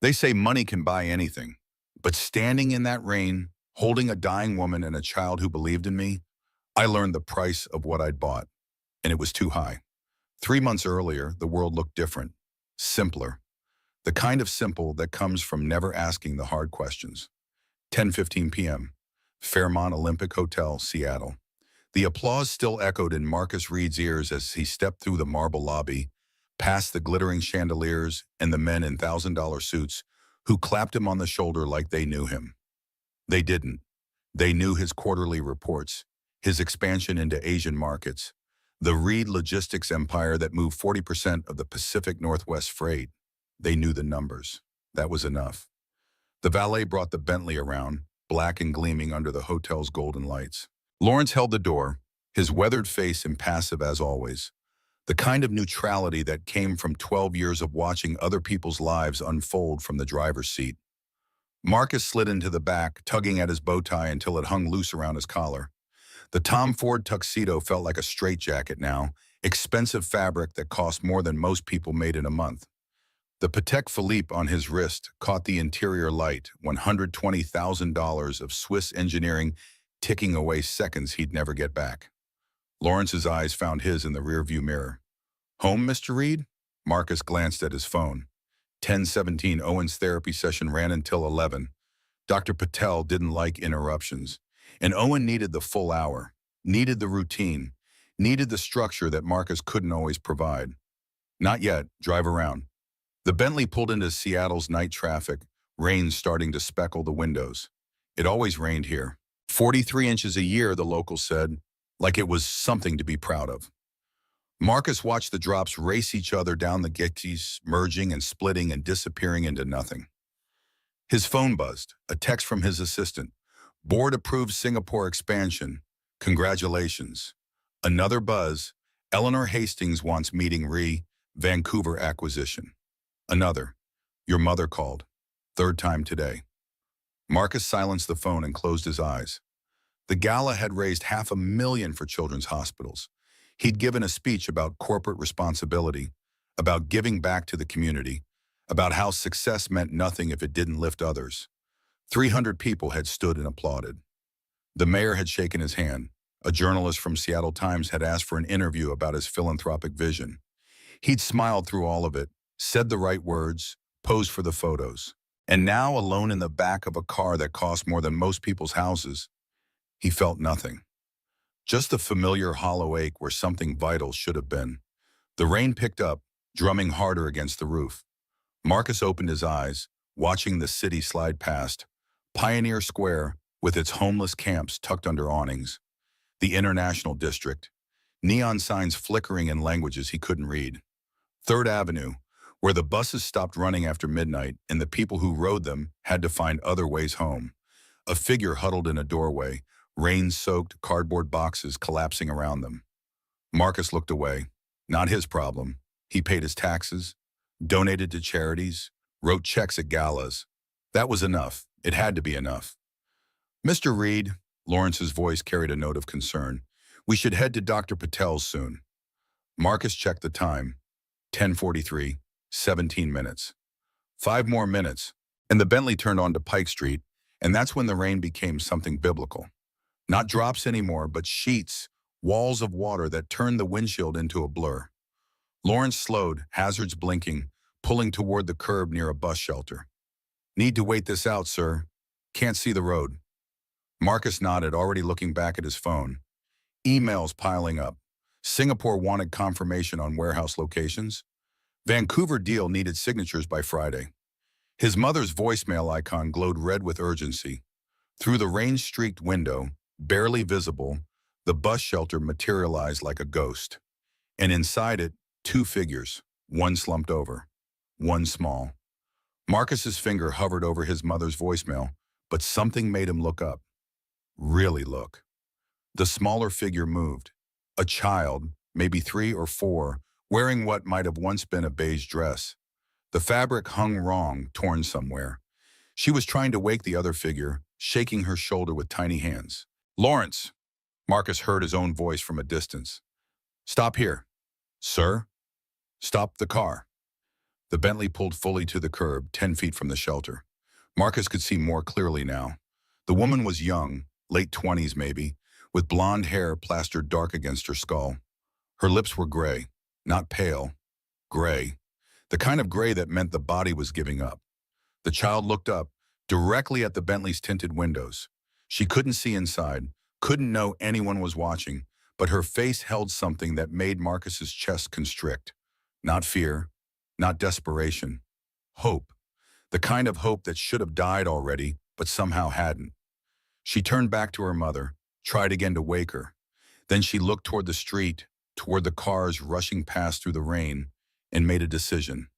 They say money can buy anything, but standing in that rain, holding a dying woman and a child who believed in me, I learned the price of what I'd bought, and it was too high. 3 months earlier, the world looked different, simpler, the kind of simple that comes from never asking the hard questions. 10:15 p.m., Fairmont Olympic Hotel, Seattle. The applause still echoed in Marcus Reed's ears as he stepped through the marble lobby, past the glittering chandeliers and the men in $1,000 suits who clapped him on the shoulder like they knew him. They didn't. They knew his quarterly reports, his expansion into Asian markets, the Reed logistics empire that moved 40% of the Pacific Northwest freight. They knew the numbers. That was enough. The valet brought the Bentley around, black and gleaming under the hotel's golden lights. Lawrence held the door, his weathered face impassive as always, the kind of neutrality that came from 12 years of watching other people's lives unfold from the driver's seat. Marcus slid into the back, tugging at his bow tie until it hung loose around his collar. The Tom Ford tuxedo felt like a straitjacket now, expensive fabric that cost more than most people made in a month. The Patek Philippe on his wrist caught the interior light, $120,000 of Swiss engineering ticking away seconds he'd never get back. Lawrence's eyes found his in the rearview mirror. "Home, Mr. Reed?" Marcus glanced at his phone. 10:17 Owen's therapy session ran until 11. Dr. Patel didn't like interruptions, and Owen needed the full hour, needed the routine, needed the structure that Marcus couldn't always provide. "Not yet, drive around." The Bentley pulled into Seattle's night traffic, rain starting to speckle the windows. It always rained here. 43 inches a year, the locals said, like it was something to be proud of. Marcus watched the drops race each other down the Gettys, merging and splitting and disappearing into nothing. His phone buzzed, a text from his assistant. "Board approved Singapore expansion. Congratulations." Another buzz. "Eleanor Hastings wants meeting Vancouver acquisition." Another. "Your mother called. Third time today." Marcus silenced the phone and closed his eyes. The gala had raised $500,000 for children's hospitals. He'd given a speech about corporate responsibility, about giving back to the community, about how success meant nothing if it didn't lift others. 300 people had stood and applauded. The mayor had shaken his hand. A journalist from Seattle Times had asked for an interview about his philanthropic vision. He'd smiled through all of it, said the right words, posed for the photos. And now, alone in the back of a car that cost more than most people's houses, he felt nothing. Just the familiar hollow ache where something vital should have been. The rain picked up, drumming harder against the roof. Marcus opened his eyes, watching the city slide past. Pioneer Square, with its homeless camps tucked under awnings. The International District. Neon signs flickering in languages he couldn't read. 3rd Avenue, where the buses stopped running after midnight and the people who rode them had to find other ways home. A figure huddled in a doorway, rain-soaked cardboard boxes collapsing around them. Marcus looked away. Not his problem. He paid his taxes, donated to charities, wrote checks at galas. That was enough. It had to be enough. "Mr. Reed," Lawrence's voice carried a note of concern, "we should head to Dr. Patel's soon." Marcus checked the time. 10:43, 17 minutes. 5 more minutes, and the Bentley turned onto Pike Street, and that's when the rain became something biblical. Not drops anymore, but sheets, walls of water that turned the windshield into a blur. Lawrence slowed, hazards blinking, pulling toward the curb near a bus shelter. "Need to wait this out, sir. Can't see the road." Marcus nodded, already looking back at his phone. Emails piling up. Singapore wanted confirmation on warehouse locations. Vancouver deal needed signatures by Friday. His mother's voicemail icon glowed red with urgency. Through the rain-streaked window, barely visible, the bus shelter materialized like a ghost. And inside it, 2 figures, one slumped over, one small. Marcus's finger hovered over his mother's voicemail, but something made him look up. Really look. The smaller figure moved. A child, maybe 3 or 4, wearing what might have once been a beige dress. The fabric hung wrong, torn somewhere. She was trying to wake the other figure, shaking her shoulder with tiny hands. "Lawrence!" Marcus heard his own voice from a distance. "Stop here." "Sir?" "Stop the car." The Bentley pulled fully to the curb, 10 feet from the shelter. Marcus could see more clearly now. The woman was young, late 20s maybe, with blonde hair plastered dark against her skull. Her lips were gray, not pale, gray. The kind of gray that meant the body was giving up. The child looked up, directly at the Bentley's tinted windows. She couldn't see inside, couldn't know anyone was watching, but her face held something that made Marcus's chest constrict. Not fear, not desperation. Hope. The kind of hope that should have died already, but somehow hadn't. She turned back to her mother, tried again to wake her. Then she looked toward the street, toward the cars rushing past through the rain, and made a decision.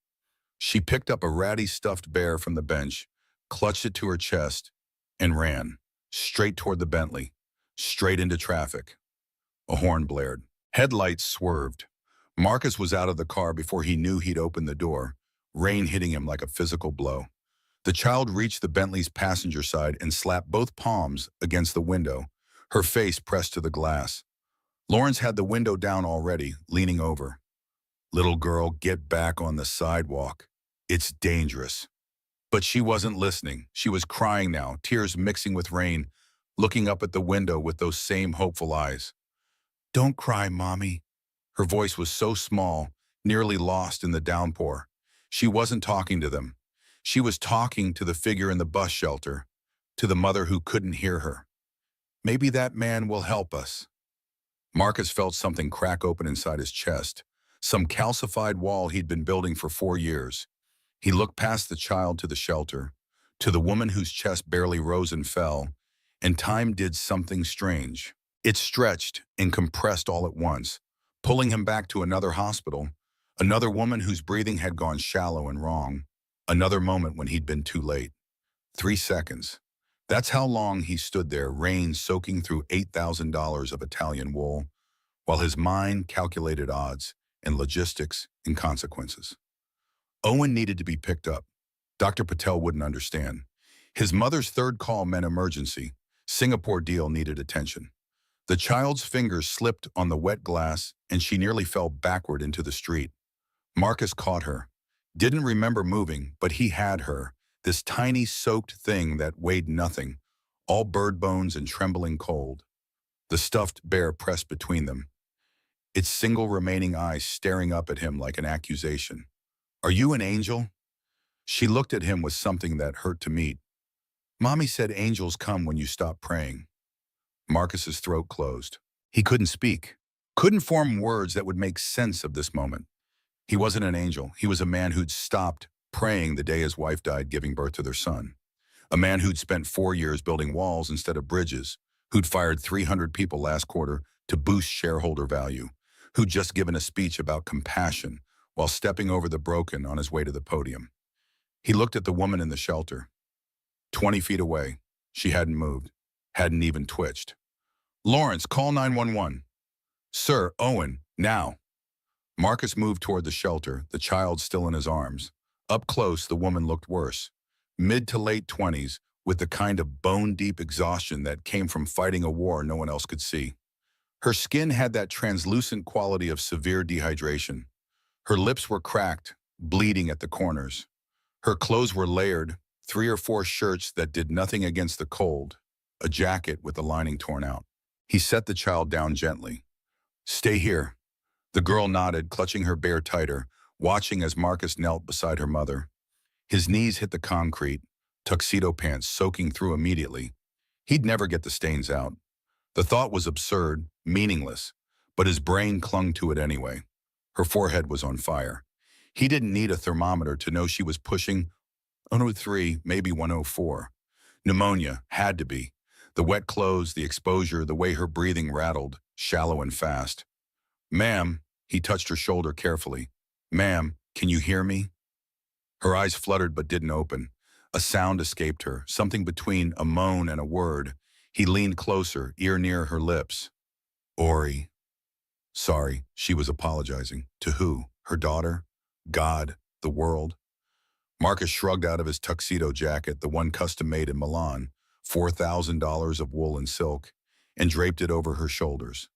She picked up a ratty stuffed bear from the bench, clutched it to her chest, and ran, straight toward the Bentley, straight into traffic. A horn blared. Headlights swerved. Marcus was out of the car before he knew he'd opened the door, rain hitting him like a physical blow. The child reached the Bentley's passenger side and slapped both palms against the window, her face pressed to the glass. Lawrence had the window down already, leaning over. "Little girl, get back on the sidewalk. It's dangerous." But she wasn't listening. She was crying now, tears mixing with rain, looking up at the window with those same hopeful eyes. "Don't cry, Mommy." Her voice was so small, nearly lost in the downpour. She wasn't talking to them. She was talking to the figure in the bus shelter, to the mother who couldn't hear her. "Maybe that man will help us." Marcus felt something crack open inside his chest, some calcified wall he'd been building for 4 years. He looked past the child to the shelter, to the woman whose chest barely rose and fell, and time did something strange. It stretched and compressed all at once, pulling him back to another hospital, another woman whose breathing had gone shallow and wrong, another moment when he'd been too late. 3 seconds. That's how long he stood there, rain soaking through $8,000 of Italian wool, while his mind calculated odds and logistics and consequences. Owen needed to be picked up. Dr. Patel wouldn't understand. His mother's third call meant emergency. Singapore deal needed attention. The child's fingers slipped on the wet glass, and she nearly fell backward into the street. Marcus caught her. Didn't remember moving, but he had her, this tiny soaked thing that weighed nothing, all bird bones and trembling cold. The stuffed bear pressed between them, its single remaining eye staring up at him like an accusation. "Are you an angel?" She looked at him with something that hurt to meet. "Mommy said angels come when you stop praying." Marcus's throat closed. He couldn't speak, couldn't form words that would make sense of this moment. He wasn't an angel. He was a man who'd stopped praying the day his wife died giving birth to their son. A man who'd spent 4 years building walls instead of bridges, who'd fired 300 people last quarter to boost shareholder value, who'd just given a speech about compassion while stepping over the broken on his way to the podium. He looked at the woman in the shelter. 20 feet away. She hadn't moved, hadn't even twitched. "Lawrence, call 911. "Sir, Owen, now." Marcus moved toward the shelter, the child still in his arms. Up close, the woman looked worse. Mid to late 20s, with the kind of bone-deep exhaustion that came from fighting a war no one else could see. Her skin had that translucent quality of severe dehydration. Her lips were cracked, bleeding at the corners. Her clothes were layered, 3 or 4 shirts that did nothing against the cold, a jacket with the lining torn out. He set the child down gently. "Stay here." The girl nodded, clutching her bear tighter, watching as Marcus knelt beside her mother. His knees hit the concrete, tuxedo pants soaking through immediately. He'd never get the stains out. The thought was absurd, meaningless, but his brain clung to it anyway. Her forehead was on fire. He didn't need a thermometer to know she was pushing 103, maybe 104. Pneumonia, had to be. The wet clothes, the exposure, the way her breathing rattled, shallow and fast. "Ma'am," he touched her shoulder carefully. "Ma'am, can you hear me?" Her eyes fluttered but didn't open. A sound escaped her, something between a moan and a word. He leaned closer, ear near her lips. "Ori." Sorry, she was apologizing. To who? Her daughter? God? The world? Marcus shrugged out of his tuxedo jacket, the one custom-made in Milan, $4,000 of wool and silk, and draped it over her shoulders.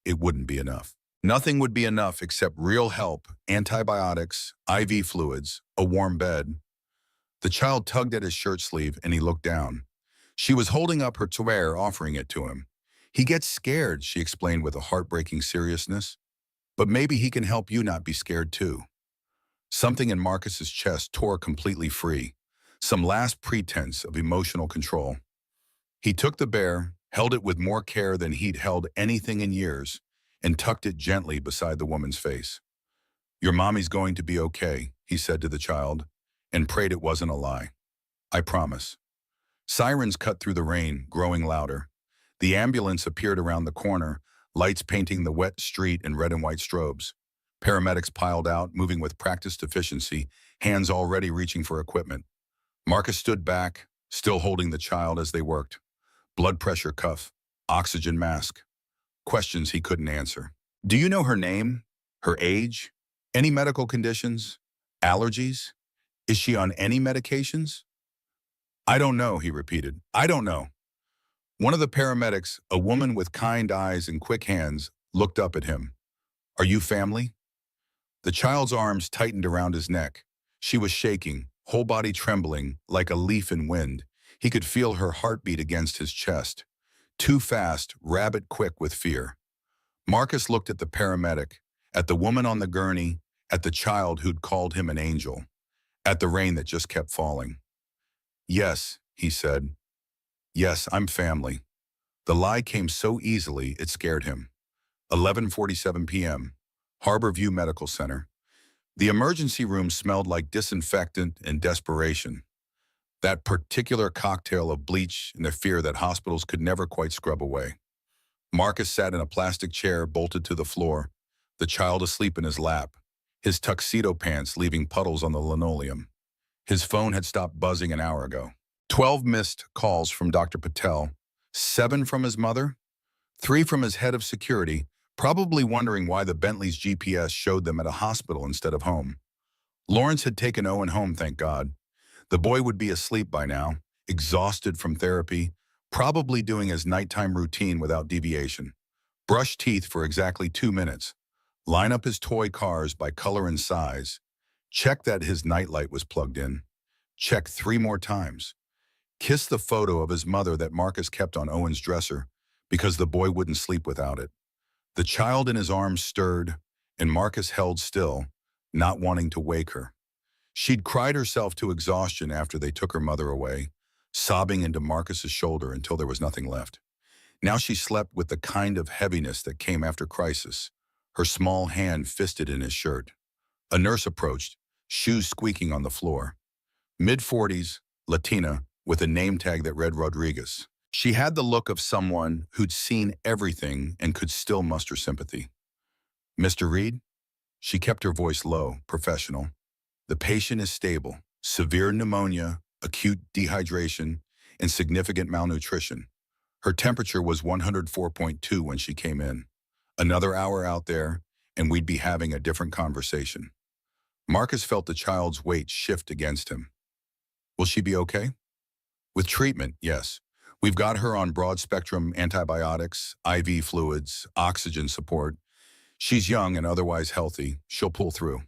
It wouldn't be enough. Nothing would be enough except real help, antibiotics, IV fluids, a warm bed. The child tugged at his shirt sleeve and he looked down. She was holding up her towel, offering it to him. He gets scared, she explained with a heartbreaking seriousness. But maybe he can help you not be scared too. Something in Marcus's chest tore completely free. Some last pretense of emotional control. He took the bear, held it with more care than he'd held anything in years, and tucked it gently beside the woman's face. Your mommy's going to be okay, he said to the child, and prayed it wasn't a lie. I promise. Sirens cut through the rain, growing louder. The ambulance appeared around the corner, lights painting the wet street in red and white strobes. Paramedics piled out, moving with practiced efficiency, hands already reaching for equipment. Marcus stood back, still holding the child as they worked. Blood pressure cuff, oxygen mask. Questions he couldn't answer. Do you know her name? Her age? Any medical conditions? Allergies? Is she on any medications? I don't know, he repeated. I don't know. One of the paramedics, a woman with kind eyes and quick hands, looked up at him. Are you family? The child's arms tightened around his neck. She was shaking, whole body trembling, like a leaf in wind. He could feel her heartbeat against his chest. Too fast, rabbit quick with fear. Marcus looked at the paramedic, at the woman on the gurney, at the child who'd called him an angel, at the rain that just kept falling. Yes, he said. Yes, I'm family. The lie came so easily it scared him. 11:47 p.m., Harbor View Medical Center. The emergency room smelled like disinfectant and desperation. That particular cocktail of bleach and the fear that hospitals could never quite scrub away. Marcus sat in a plastic chair bolted to the floor, the child asleep in his lap, his tuxedo pants leaving puddles on the linoleum. His phone had stopped buzzing an hour ago. 12 missed calls from Dr. Patel, 7 from his mother, 3 from his head of security, probably wondering why the Bentley's GPS showed them at a hospital instead of home. Lawrence had taken Owen home, thank God. The boy would be asleep by now, exhausted from therapy, probably doing his nighttime routine without deviation. Brush teeth for exactly 2 minutes. Line up his toy cars by color and size. Check that his nightlight was plugged in. Check 3 more times. Kiss the photo of his mother that Marcus kept on Owen's dresser because the boy wouldn't sleep without it. The child in his arms stirred, and Marcus held still, not wanting to wake her. She'd cried herself to exhaustion after they took her mother away, sobbing into Marcus's shoulder until there was nothing left. Now she slept with the kind of heaviness that came after crisis, her small hand fisted in his shirt. A nurse approached, shoes squeaking on the floor. Mid-40s, Latina, with a name tag that read Rodriguez. She had the look of someone who'd seen everything and could still muster sympathy. Mr. Reed? She kept her voice low, professional. The patient is stable. Severe pneumonia, acute dehydration, and significant malnutrition. Her temperature was 104.2 when she came in. Another hour out there, and we'd be having a different conversation. Marcus felt the child's weight shift against him. Will she be okay? With treatment, yes. We've got her on broad-spectrum antibiotics, IV fluids, oxygen support. She's young and otherwise healthy. She'll pull through.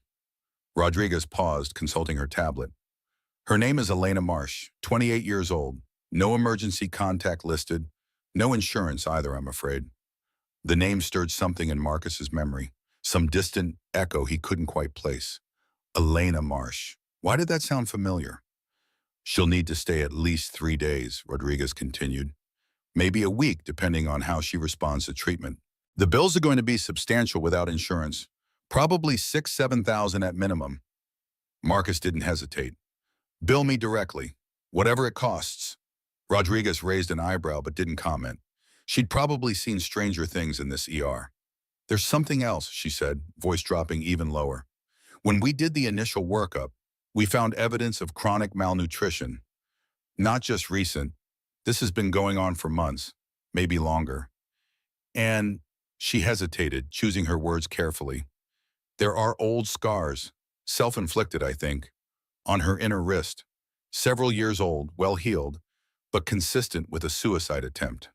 Rodriguez paused, consulting her tablet. Her name is Elena Marsh, 28 years old. No emergency contact listed. No insurance either, I'm afraid. The name stirred something in Marcus's memory, some distant echo he couldn't quite place. Elena Marsh. Why did that sound familiar? She'll need to stay at least 3 days, Rodriguez continued. Maybe a week, depending on how she responds to treatment. The bills are going to be substantial without insurance. Probably $6,000–7,000 at minimum. Marcus didn't hesitate. Bill me directly, whatever it costs. Rodriguez raised an eyebrow but didn't comment. She'd probably seen stranger things in this ER. There's something else, she said, voice dropping even lower. When we did the initial workup, we found evidence of chronic malnutrition. Not just recent. This has been going on for months, maybe longer. And she hesitated, choosing her words carefully. There are old scars, self-inflicted, I think, on her inner wrist. Several years old, well-healed, but consistent with a suicide attempt.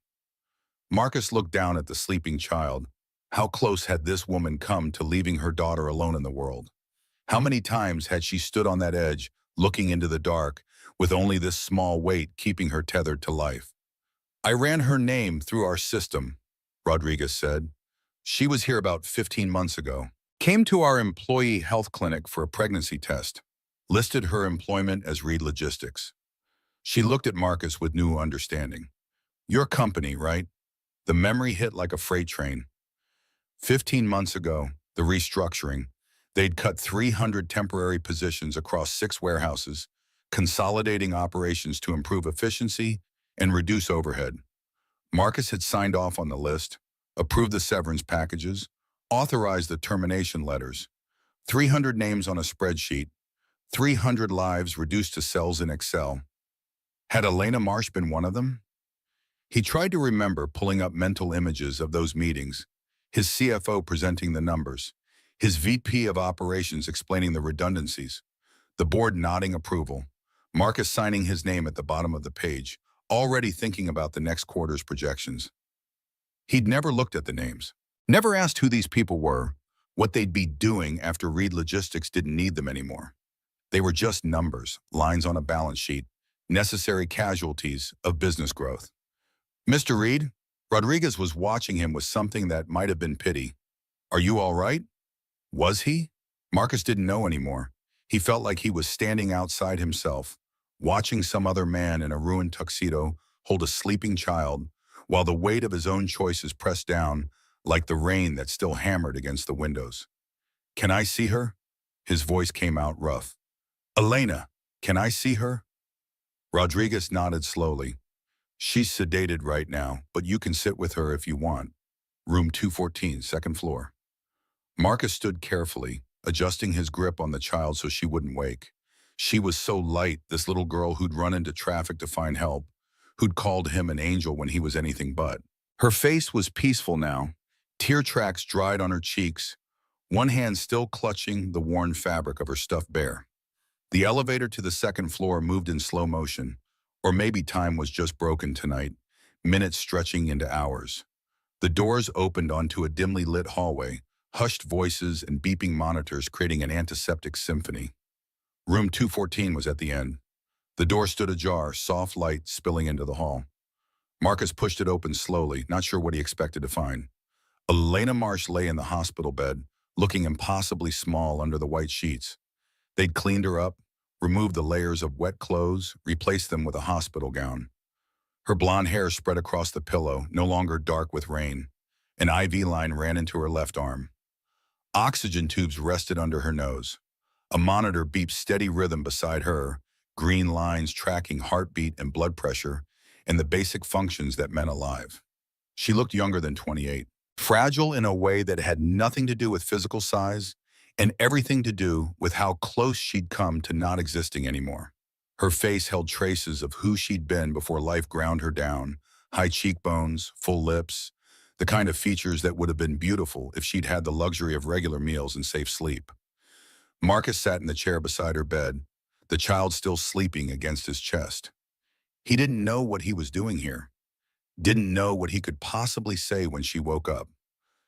Marcus looked down at the sleeping child, How close had this woman come to leaving her daughter alone in the world? How many times had she stood on that edge, looking into the dark, with only this small weight keeping her tethered to life? I ran her name through our system, Rodriguez said. She was here about 15 months ago. Came to our employee health clinic for a pregnancy test. Listed her employment as Reed Logistics. She looked at Marcus with new understanding. Your company, right? The memory hit like a freight train. 15 months ago, the restructuring, they'd cut 300 temporary positions across 6 warehouses, consolidating operations to improve efficiency and reduce overhead. Marcus had signed off on the list, approved the severance packages, authorized the termination letters. 300 names on a spreadsheet, 300 lives reduced to cells in Excel. Had Elena Marsh been one of them? He tried to remember, pulling up mental images of those meetings, his CFO presenting the numbers, his VP of operations explaining the redundancies, the board nodding approval, Marcus signing his name at the bottom of the page, already thinking about the next quarter's projections. He'd never looked at the names, never asked who these people were, what they'd be doing after Reed Logistics didn't need them anymore. They were just numbers, lines on a balance sheet, necessary casualties of business growth. Mr. Reed, Rodriguez was watching him with something that might have been pity. Are you all right? Was he? Marcus didn't know anymore. He felt like he was standing outside himself, watching some other man in a ruined tuxedo hold a sleeping child, while the weight of his own choices pressed down like the rain that still hammered against the windows. Can I see her? His voice came out rough. Elena, can I see her? Rodriguez nodded slowly. She's sedated right now, but you can sit with her if you want. Room 214, second floor. Marcus stood carefully, adjusting his grip on the child so she wouldn't wake. She was so light, this little girl who'd run into traffic to find help, who'd called him an angel when he was anything but. Her face was peaceful now, tear tracks dried on her cheeks, one hand still clutching the worn fabric of her stuffed bear. The elevator to the second floor moved in slow motion, or maybe time was just broken tonight, minutes stretching into hours. The doors opened onto a dimly lit hallway, hushed voices and beeping monitors creating an antiseptic symphony. Room 214 was at the end. The door stood ajar, soft light spilling into the hall. Marcus pushed it open slowly, not sure what he expected to find. Elena Marsh lay in the hospital bed, looking impossibly small under the white sheets. They'd cleaned her up, removed the layers of wet clothes, replaced them with a hospital gown. Her blonde hair spread across the pillow, no longer dark with rain. An IV line ran into her left arm. Oxygen tubes rested under her nose. A monitor beeped steady rhythm beside her, green lines tracking heartbeat and blood pressure, and the basic functions that meant alive. She looked younger than 28, fragile in a way that had nothing to do with physical size, and everything to do with how close she'd come to not existing anymore. Her face held traces of who she'd been before life ground her down, high cheekbones, full lips, the kind of features that would have been beautiful if she'd had the luxury of regular meals and safe sleep. Marcus sat in the chair beside her bed, the child still sleeping against his chest. He didn't know what he was doing here, didn't know what he could possibly say when she woke up.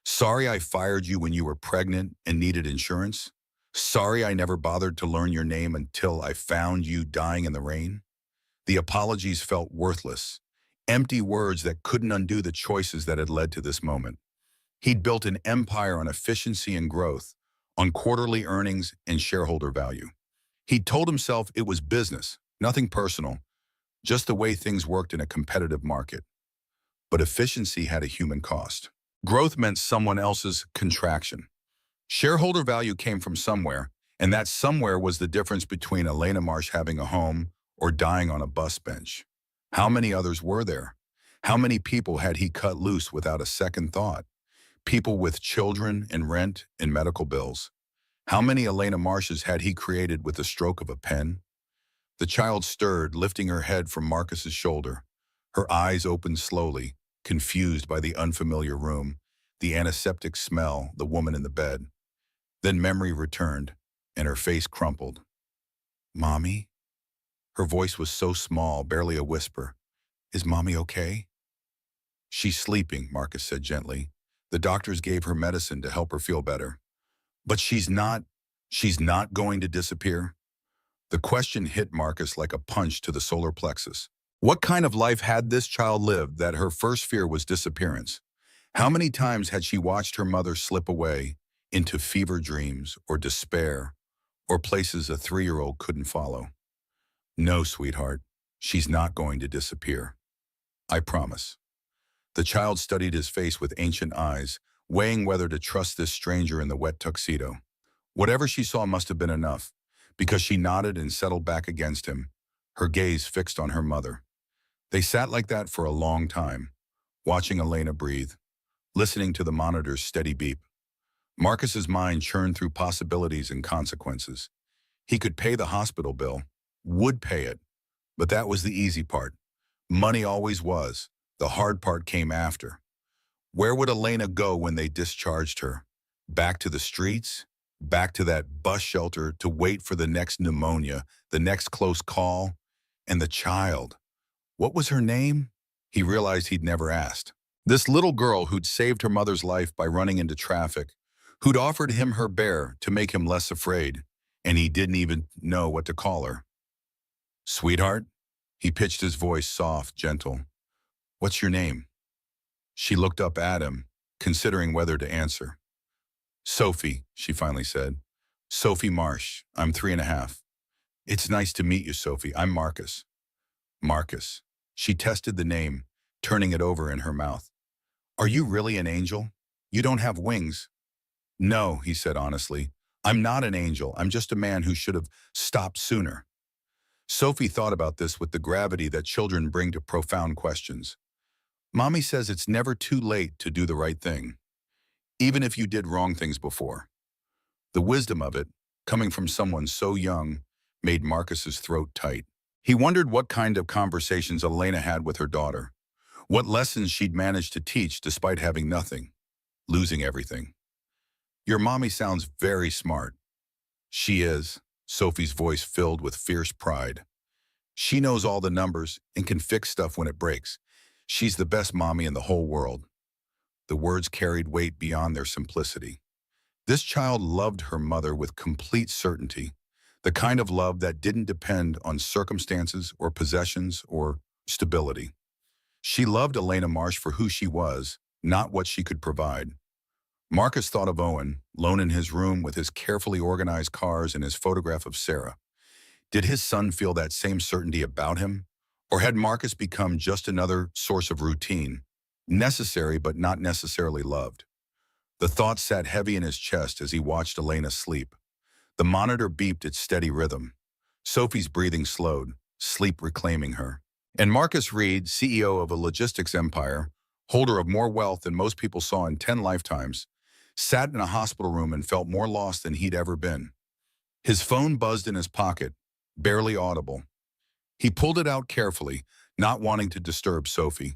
Sorry I fired you when you were pregnant and needed insurance. Sorry I never bothered to learn your name until I found you dying in the rain. The apologies felt worthless, empty words that couldn't undo the choices that had led to this moment. He'd built an empire on efficiency and growth, on quarterly earnings and shareholder value. He'd told himself it was business, nothing personal, just the way things worked in a competitive market. But efficiency had a human cost. Growth meant someone else's contraction. Shareholder value came from somewhere, and that somewhere was the difference between Elena Marsh having a home or dying on a bus bench. How many others were there? How many people had he cut loose without a second thought? People with children and rent and medical bills. How many Elena Marshes had he created with the stroke of a pen? The child stirred, lifting her head from Marcus's shoulder. Her eyes opened slowly, confused by the unfamiliar room, the antiseptic smell, the woman in the bed. Then memory returned, and her face crumpled. Mommy? Her voice was so small, barely a whisper. Is Mommy okay? She's sleeping, Marcus said gently. The doctors gave her medicine to help her feel better. But she's not going to disappear? The question hit Marcus like a punch to the solar plexus. What kind of life had this child lived that her first fear was disappearance? How many times had she watched her mother slip away into fever dreams or despair or places a 3-year-old couldn't follow? No, sweetheart, she's not going to disappear. I promise. The child studied his face with ancient eyes, weighing whether to trust this stranger in the wet tuxedo. Whatever she saw must have been enough, because she nodded and settled back against him, her gaze fixed on her mother. They sat like that for a long time, watching Elena breathe, listening to the monitor's steady beep. Marcus's mind churned through possibilities and consequences. He could pay the hospital bill, would pay it, but that was the easy part. Money always was. The hard part came after. Where would Elena go when they discharged her? Back to the streets? Back to that bus shelter to wait for the next pneumonia, the next close call? And the child? What was her name? He realized he'd never asked. This little girl who'd saved her mother's life by running into traffic, who'd offered him her bear to make him less afraid, and he didn't even know what to call her. Sweetheart? He pitched his voice soft, gentle. What's your name? She looked up at him, considering whether to answer. Sophie, she finally said. Sophie Marsh. I'm 3.5. It's nice to meet you, Sophie. I'm Marcus. Marcus. She tested the name, turning it over in her mouth. Are you really an angel? You don't have wings. No, he said honestly. I'm not an angel. I'm just a man who should have stopped sooner. Sophie thought about this with the gravity that children bring to profound questions. Mommy says it's never too late to do the right thing, even if you did wrong things before. The wisdom of it, coming from someone so young, made Marcus's throat tight. He wondered what kind of conversations Elena had with her daughter, what lessons she'd managed to teach despite having nothing, losing everything. Your mommy sounds very smart. She is, Sophie's voice filled with fierce pride. She knows all the numbers and can fix stuff when it breaks. She's the best mommy in the whole world. The words carried weight beyond their simplicity. This child loved her mother with complete certainty, the kind of love that didn't depend on circumstances or possessions or stability. She loved Elena Marsh for who she was, not what she could provide. Marcus thought of Owen, lone in his room with his carefully organized cars and his photograph of Sarah. Did his son feel that same certainty about him? Or had Marcus become just another source of routine, necessary but not necessarily loved? The thought sat heavy in his chest as he watched Elena sleep. The monitor beeped its steady rhythm. Sophie's breathing slowed, sleep reclaiming her. And Marcus Reed, CEO of a logistics empire, holder of more wealth than most people saw in 10 lifetimes, sat in a hospital room and felt more lost than he'd ever been. His phone buzzed in his pocket, barely audible. He pulled it out carefully, not wanting to disturb Sophie.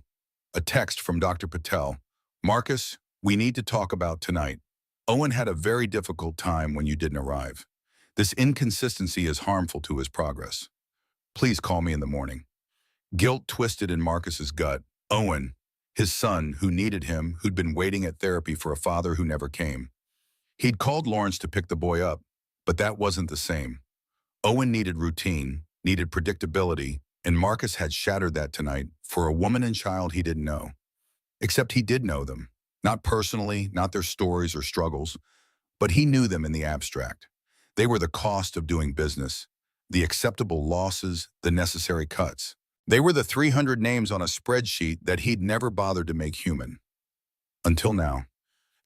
A text from Dr. Patel. Marcus, we need to talk about tonight. Owen had a very difficult time when you didn't arrive. This inconsistency is harmful to his progress. Please call me in the morning. Guilt twisted in Marcus's gut. Owen, his son, who needed him, who'd been waiting at therapy for a father who never came. He'd called Lawrence to pick the boy up, but that wasn't the same. Owen needed routine, needed predictability, and Marcus had shattered that tonight for a woman and child he didn't know. Except he did know them. Not personally, not their stories or struggles, but he knew them in the abstract. They were the cost of doing business, the acceptable losses, the necessary cuts. They were the 300 names on a spreadsheet that he'd never bothered to make human. Until now.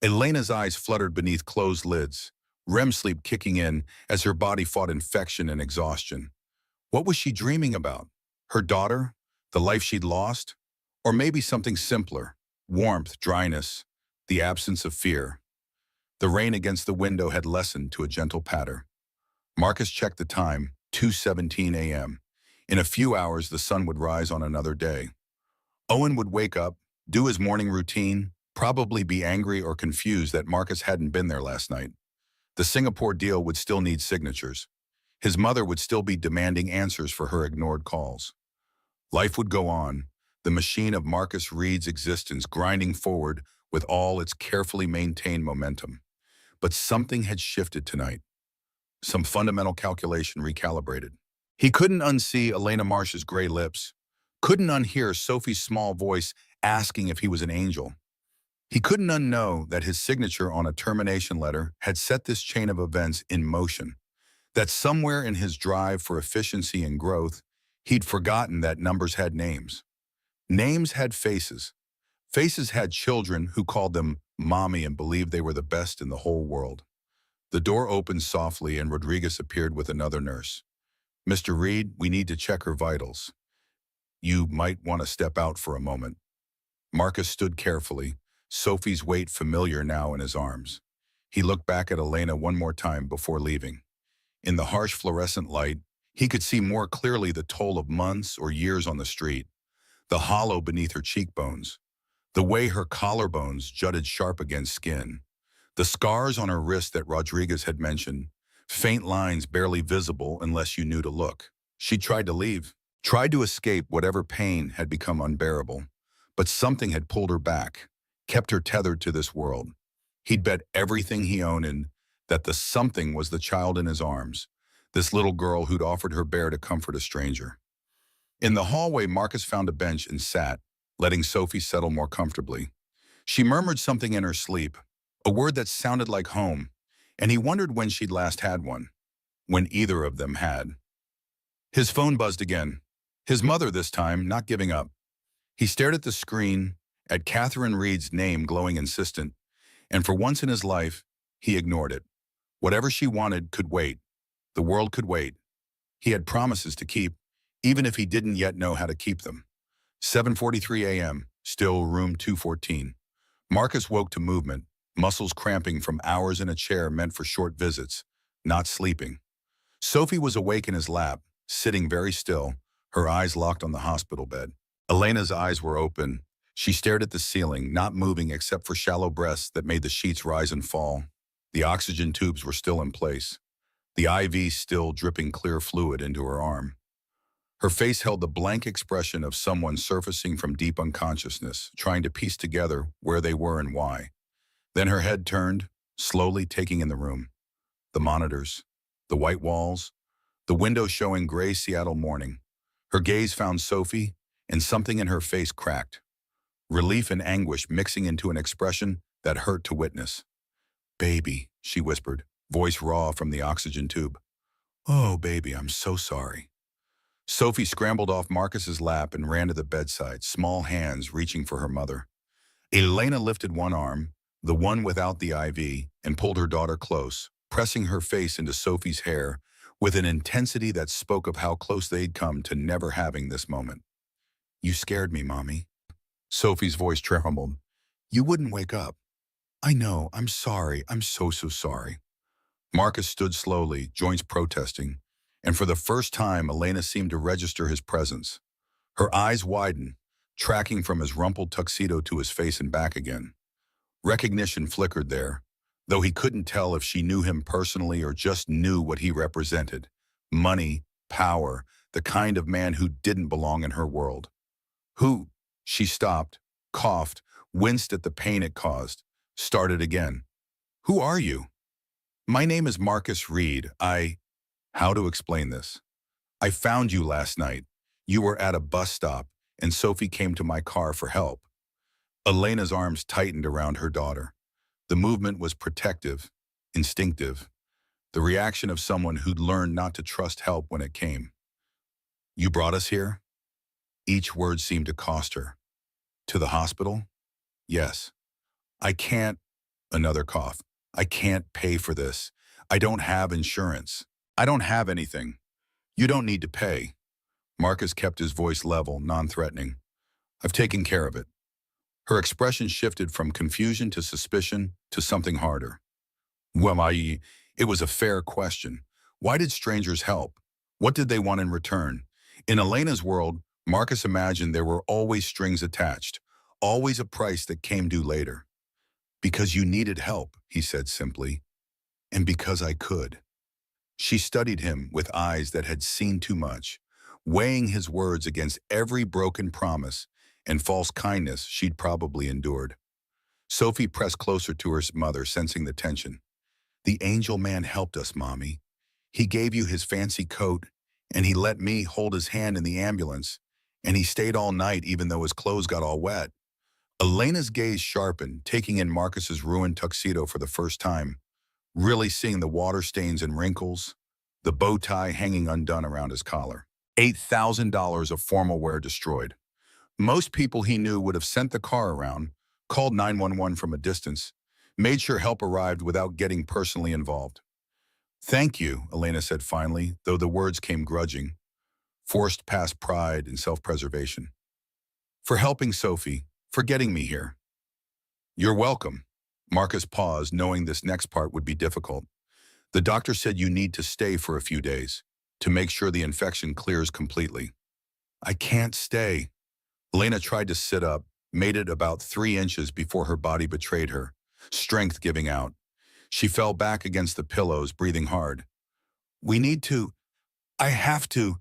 Elena's eyes fluttered beneath closed lids, REM sleep kicking in as her body fought infection and exhaustion. What was she dreaming about? Her daughter? The life she'd lost? Or maybe something simpler? Warmth, dryness, the absence of fear. The rain against the window had lessened to a gentle patter. Marcus checked the time, 2:17 a.m. In a few hours, the sun would rise on another day. Owen would wake up, do his morning routine, probably be angry or confused that Marcus hadn't been there last night. The Singapore deal would still need signatures. His mother would still be demanding answers for her ignored calls. Life would go on, the machine of Marcus Reed's existence grinding forward with all its carefully maintained momentum. But something had shifted tonight. Some fundamental calculation recalibrated. He couldn't unsee Elena Marsh's gray lips, couldn't unhear Sophie's small voice asking if he was an angel. He couldn't unknow that his signature on a termination letter had set this chain of events in motion, that somewhere in his drive for efficiency and growth, he'd forgotten that numbers had names. Names had faces. Faces had children who called them mommy and believed they were the best in the whole world. The door opened softly and Rodriguez appeared with another nurse. "Mr. Reed, we need to check her vitals. You might want to step out for a moment." Marcus stood carefully, Sophie's weight familiar now in his arms. He looked back at Elena one more time before leaving. In the harsh fluorescent light, he could see more clearly the toll of months or years on the street, the hollow beneath her cheekbones, the way her collarbones jutted sharp against skin, the scars on her wrist that Rodriguez had mentioned, faint lines barely visible unless you knew to look. She tried to leave, tried to escape whatever pain had become unbearable, but something had pulled her back, kept her tethered to this world. He'd bet everything he owned in that the something was the child in his arms, this little girl who'd offered her bear to comfort a stranger. In the hallway, Marcus found a bench and sat, letting Sophie settle more comfortably. She murmured something in her sleep, a word that sounded like home, and he wondered when she'd last had one, when either of them had. His phone buzzed again. His mother this time, not giving up. He stared at the screen, at Catherine Reed's name glowing insistent, and for once in his life, he ignored it. Whatever she wanted could wait. The world could wait. He had promises to keep, even if he didn't yet know how to keep them. 7:43 a.m., still room 214. Marcus woke to movement, muscles cramping from hours in a chair meant for short visits, not sleeping. Sophie was awake in his lap, sitting very still, her eyes locked on the hospital bed. Elena's eyes were open. She stared at the ceiling, not moving except for shallow breaths that made the sheets rise and fall. The oxygen tubes were still in place, the IV still dripping clear fluid into her arm. Her face held the blank expression of someone surfacing from deep unconsciousness, trying to piece together where they were and why. Then her head turned, slowly taking in the room. The monitors, the white walls, the window showing gray Seattle morning. Her gaze found Sophie, and something in her face cracked. Relief and anguish mixing into an expression that hurt to witness. "Baby," she whispered, voice raw from the oxygen tube. "Oh, baby, I'm so sorry." Sophie scrambled off Marcus's lap and ran to the bedside, small hands reaching for her mother. Elena lifted one arm, the one without the IV, and pulled her daughter close, pressing her face into Sophie's hair with an intensity that spoke of how close they'd come to never having this moment. "You scared me, Mommy." Sophie's voice trembled. "You wouldn't wake up." "I know, I'm sorry, I'm so sorry." Marcus stood slowly, joints protesting, and for the first time Elena seemed to register his presence. Her eyes widened, tracking from his rumpled tuxedo to his face and back again. Recognition flickered there, though he couldn't tell if she knew him personally or just knew what he represented. Money, power, the kind of man who didn't belong in her world. "Who?" She stopped, coughed, winced at the pain it caused, started again. "Who are you?" "My name is Marcus Reed. How to explain this? I found you last night. You were at a bus stop, and Sophie came to my car for help." Elena's arms tightened around her daughter. The movement was protective, instinctive, the reaction of someone who'd learned not to trust help when it came. "You brought us here?" Each word seemed to cost her. "To the hospital?" "Yes." "I can't," another cough. "I can't pay for this. I don't have insurance. I don't have anything." "You don't need to pay." Marcus kept his voice level, non-threatening. "I've taken care of it." Her expression shifted from confusion to suspicion to something harder. "Well, it was a fair question. Why did strangers help? What did they want in return?" In Elena's world, Marcus imagined there were always strings attached, always a price that came due later. "Because you needed help," he said simply, "and because I could." She studied him with eyes that had seen too much, weighing his words against every broken promise and false kindness she'd probably endured. Sophie pressed closer to her mother, sensing the tension. The angel man helped us, Mommy. He gave you his fancy coat, and he let me hold his hand in the ambulance, and he stayed all night even though his clothes got all wet. Elena's gaze sharpened, taking in Marcus's ruined tuxedo for the first time, really seeing the water stains and wrinkles, the bow tie hanging undone around his collar. $8,000 of formal wear destroyed. Most people he knew would have sent the car around, called 911 from a distance, made sure help arrived without getting personally involved. Thank you, Elena said finally, though the words came grudging, forced past pride and self-preservation. For helping Sophie, for getting me here. You're welcome. Marcus paused, knowing this next part would be difficult. The doctor said you need to stay for a few days to make sure the infection clears completely. I can't stay. Elena tried to sit up, made it about 3 inches before her body betrayed her, strength giving out. She fell back against the pillows, breathing hard. We need to. I have to.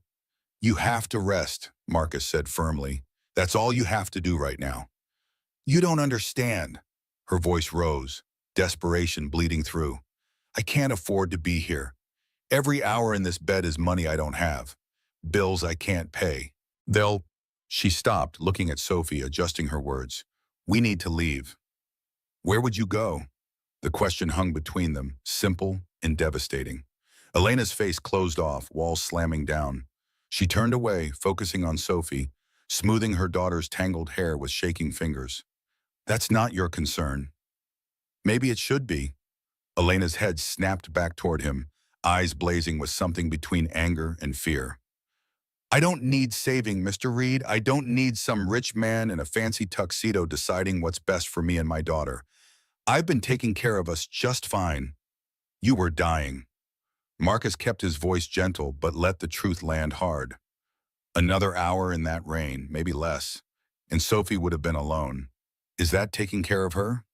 You have to rest, Marcus said firmly. That's all you have to do right now. You don't understand. Her voice rose, desperation bleeding through. I can't afford to be here. Every hour in this bed is money I don't have. Bills I can't pay. She stopped, looking at Sophie, adjusting her words. We need to leave. Where would you go? The question hung between them, simple and devastating. Elena's face closed off, walls slamming down. She turned away, focusing on Sophie, smoothing her daughter's tangled hair with shaking fingers. That's not your concern. Maybe it should be. Elena's head snapped back toward him, eyes blazing with something between anger and fear. I don't need saving, Mr. Reed. I don't need some rich man in a fancy tuxedo deciding what's best for me and my daughter. I've been taking care of us just fine. You were dying. Marcus kept his voice gentle, but let the truth land hard. Another hour in that rain, maybe less, and Sophie would have been alone. Is that taking care of her?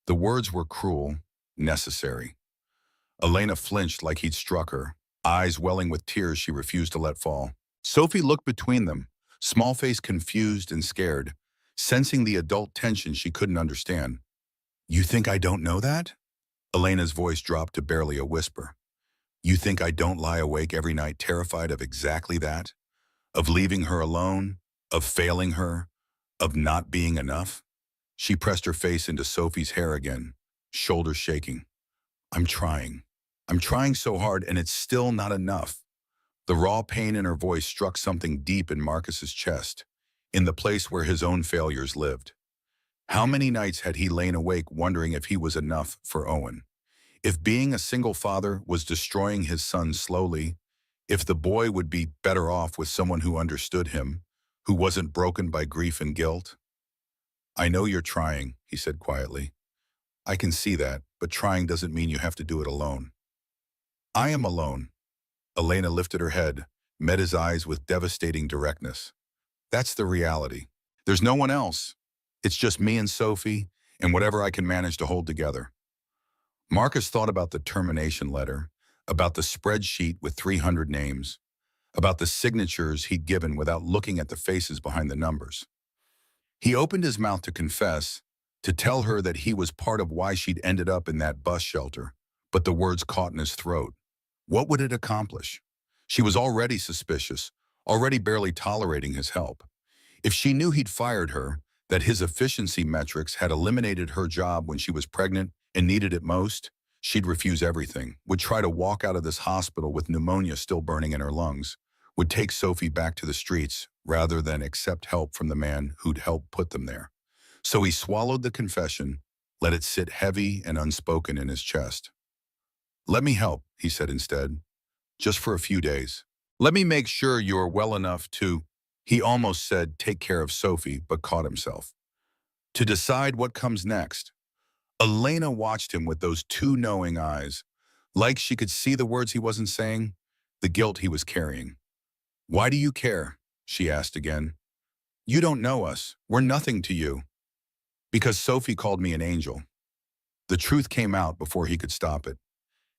The words were cruel, necessary. Elena flinched like he'd struck her, eyes welling with tears she refused to let fall. Sophie looked between them, small face confused and scared, sensing the adult tension she couldn't understand. You think I don't know that? Elena's voice dropped to barely a whisper. You think I don't lie awake every night terrified of exactly that? Of leaving her alone? Of failing her? Of not being enough? She pressed her face into Sophie's hair again, shoulders shaking. I'm trying. I'm trying so hard, and it's still not enough. The raw pain in her voice struck something deep in Marcus's chest, in the place where his own failures lived. How many nights had he lain awake wondering if he was enough for Owen? If being a single father was destroying his son slowly, if the boy would be better off with someone who understood him, who wasn't broken by grief and guilt? I know you're trying, he said quietly. I can see that, but trying doesn't mean you have to do it alone. I am alone. Elena lifted her head, met his eyes with devastating directness. That's the reality. There's no one else. It's just me and Sophie, and whatever I can manage to hold together. Marcus thought about the termination letter, about the spreadsheet with 300 names, about the signatures he'd given without looking at the faces behind the numbers. He opened his mouth to confess, to tell her that he was part of why she'd ended up in that bus shelter, but the words caught in his throat. What would it accomplish? She was already suspicious, already barely tolerating his help. If she knew he'd fired her, that his efficiency metrics had eliminated her job when she was pregnant and needed it most, she'd refuse everything, would try to walk out of this hospital with pneumonia still burning in her lungs, would take Sophie back to the streets rather than accept help from the man who'd helped put them there. So he swallowed the confession, let it sit heavy and unspoken in his chest. Let me help, he said instead, just for a few days. Let me make sure you're well enough to, he almost said, take care of Sophie, but caught himself. To decide what comes next. Elena watched him with those two knowing eyes, like she could see the words he wasn't saying, the guilt he was carrying. Why do you care? She asked again. You don't know us. We're nothing to you. Because Sophie called me an angel. The truth came out before he could stop it.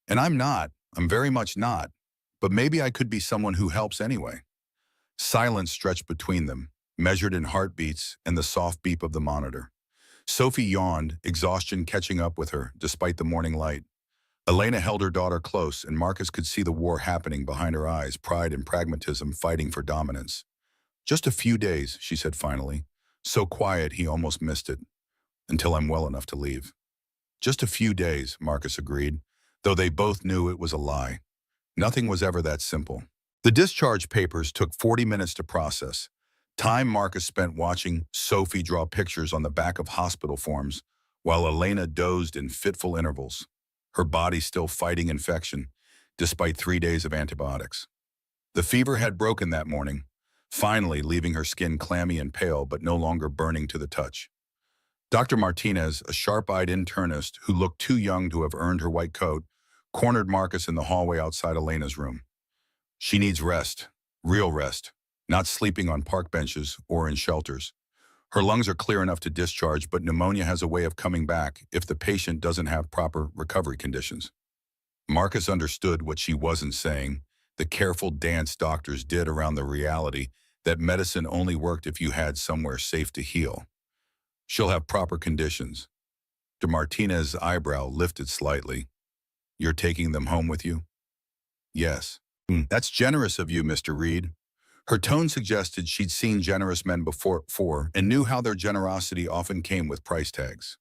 And I'm not. I'm very much not. But maybe I could be someone who helps anyway. Silence stretched between them, measured in heartbeats and the soft beep of the monitor. Sophie yawned, exhaustion catching up with her, despite the morning light. Elena held her daughter close, and Marcus could see the war happening behind her eyes, pride and pragmatism fighting for dominance. Just a few days, she said finally. So quiet he almost missed it. Until I'm well enough to leave. Just a few days, Marcus agreed, though they both knew it was a lie. Nothing was ever that simple. The discharge papers took 40 minutes to process. Time Marcus spent watching Sophie draw pictures on the back of hospital forms, while Elena dozed in fitful intervals, her body still fighting infection, despite 3 days of antibiotics. The fever had broken that morning, finally leaving her skin clammy and pale but no longer burning to the touch. Dr. Martinez, a sharp-eyed internist who looked too young to have earned her white coat, cornered Marcus in the hallway outside Elena's room. She needs rest, real rest, not sleeping on park benches or in shelters. Her lungs are clear enough to discharge, but pneumonia has a way of coming back if the patient doesn't have proper recovery conditions. Marcus understood what she wasn't saying, the careful dance doctors did around the reality that medicine only worked if you had somewhere safe to heal. She'll have proper conditions. De Martinez's eyebrow lifted slightly. You're taking them home with you? Yes. That's generous of you, Mr. Reed. Her tone suggested she'd seen generous men before and knew how their generosity often came with price tags.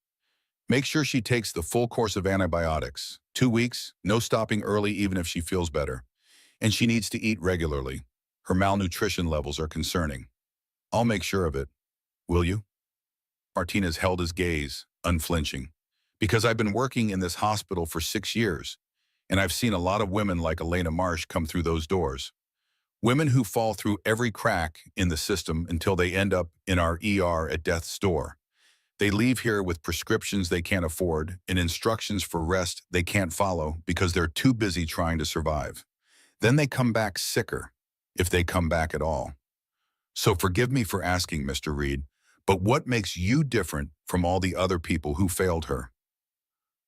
Make sure she takes the full course of antibiotics. 2 weeks, no stopping early even if she feels better. And she needs to eat regularly. Her malnutrition levels are concerning. I'll make sure of it. Will you? Martinez held his gaze, unflinching. Because I've been working in this hospital for 6 years, and I've seen a lot of women like Elena Marsh come through those doors. Women who fall through every crack in the system until they end up in our ER at death's door. They leave here with prescriptions they can't afford and instructions for rest they can't follow because they're too busy trying to survive. Then they come back sicker, if they come back at all. So forgive me for asking, Mr. Reed, but what makes you different from all the other people who failed her?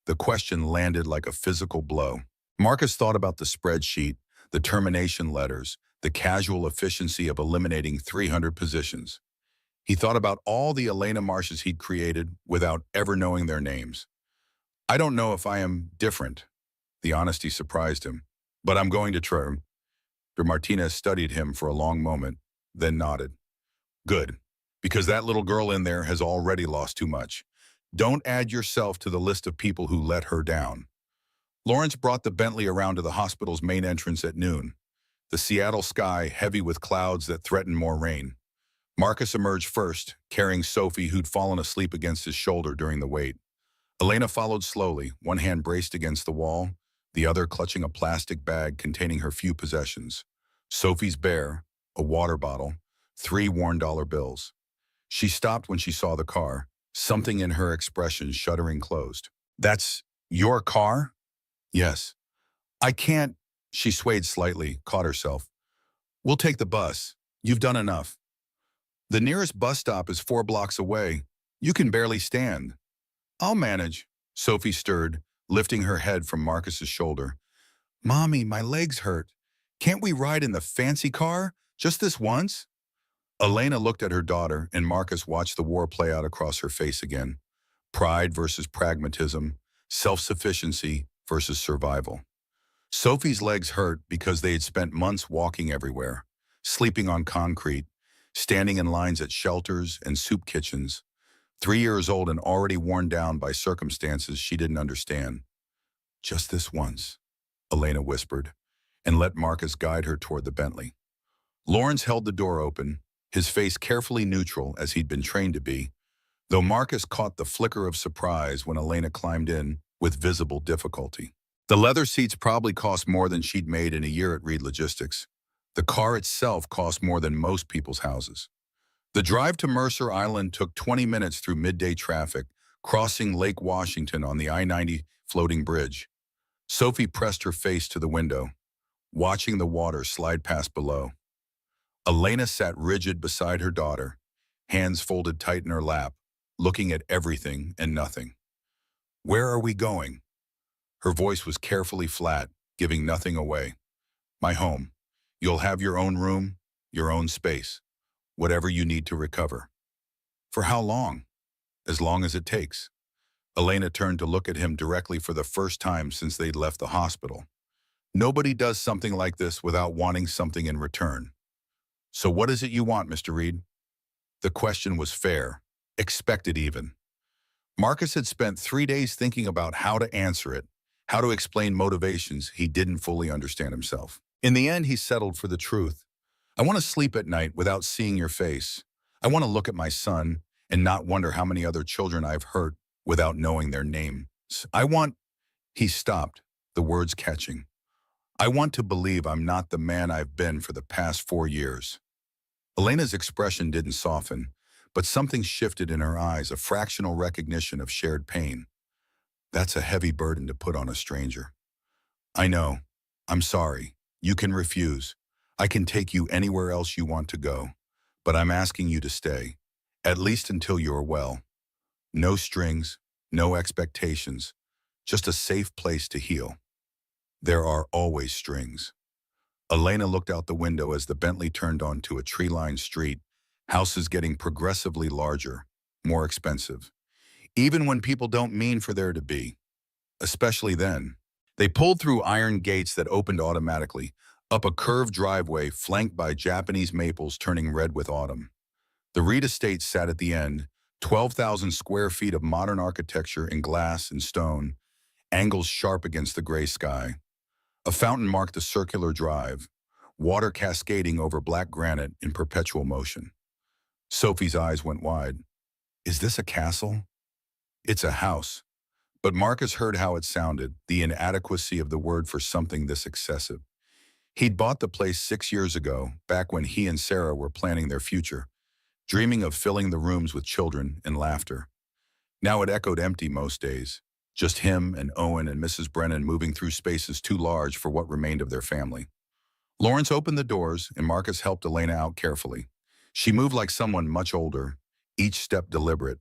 The question landed like a physical blow. Marcus thought about the spreadsheet, the termination letters, the casual efficiency of eliminating 300 positions. He thought about all the Elena Marshes he'd created without ever knowing their names. I don't know if I am different. The honesty surprised him. But I'm going to try. De Martinez studied him for a long moment, then nodded. Good, because that little girl in there has already lost too much. Don't add yourself to the list of people who let her down. Lawrence brought the Bentley around to the hospital's main entrance at noon, the Seattle sky heavy with clouds that threatened more rain. Marcus emerged first, carrying Sophie, who'd fallen asleep against his shoulder during the wait. Elena followed slowly, one hand braced against the wall, the other clutching a plastic bag containing her few possessions. Sophie's bare, a water bottle, 3 worn dollar bills. She stopped when she saw the car, something in her expression shuddering closed. That's your car? Yes. I can't. She swayed slightly, caught herself. We'll take the bus. You've done enough. The nearest bus stop is 4 blocks away. You can barely stand. I'll manage. Sophie stirred, lifting her head from Marcus's shoulder. Mommy, my legs hurt. Can't we ride in the fancy car? Just this once? Elena looked at her daughter, and Marcus watched the war play out across her face again. Pride versus pragmatism, self-sufficiency versus survival. Sophie's legs hurt because they had spent months walking everywhere, sleeping on concrete, standing in lines at shelters and soup kitchens, 3 years old and already worn down by circumstances she didn't understand. Just this once, Elena whispered, and let Marcus guide her toward the Bentley. Lawrence held the door open, his face carefully neutral as he'd been trained to be, though Marcus caught the flicker of surprise when Elena climbed in with visible difficulty. The leather seats probably cost more than she'd made in a year at Reed Logistics. The car itself cost more than most people's houses. The drive to Mercer Island took 20 minutes through midday traffic, crossing Lake Washington on the I-90 floating bridge. Sophie pressed her face to the window, watching the water slide past below. Elena sat rigid beside her daughter, hands folded tight in her lap, looking at everything and nothing. Where are we going? Her voice was carefully flat, giving nothing away. My home. You'll have your own room, your own space, whatever you need to recover. For how long? as long as it takes. Elena turned to look at him directly for the first time since they'd left the hospital. Nobody does something like this without wanting something in return. So what is it you want, Mr. Reed? The question was fair, expected even. Marcus had spent 3 days thinking about how to answer it, how to explain motivations he didn't fully understand himself. In the end, he settled for the truth. I want to sleep at night without seeing your face. I want to look at my son and not wonder how many other children I've hurt without knowing their names. I want, he stopped, the words catching. I want to believe I'm not the man I've been for the past 4 years. Elena's expression didn't soften, but something shifted in her eyes, a fractional recognition of shared pain. That's a heavy burden to put on a stranger. I know. I'm sorry. You can refuse. I can take you anywhere else you want to go, but I'm asking you to stay, at least until you're well. No strings, no expectations, just a safe place to heal. There are always strings. Elena looked out the window as the Bentley turned onto a tree-lined street, houses getting progressively larger, more expensive. Even when people don't mean for there to be. Especially then. They pulled through iron gates that opened automatically, up a curved driveway flanked by Japanese maples turning red with autumn. The Reed estate sat at the end, 12,000 square feet of modern architecture in glass and stone, angles sharp against the gray sky. A fountain marked the circular drive, water cascading over black granite in perpetual motion. Sophie's eyes went wide. Is this a castle? It's a house. But Marcus heard how it sounded, the inadequacy of the word for something this excessive. He'd bought the place 6 years ago, back when he and Sarah were planning their future, dreaming of filling the rooms with children and laughter. Now it echoed empty most days, just him and Owen and Mrs. Brennan moving through spaces too large for what remained of their family. Lawrence opened the doors, and Marcus helped Elena out carefully. She moved like someone much older, each step deliberate,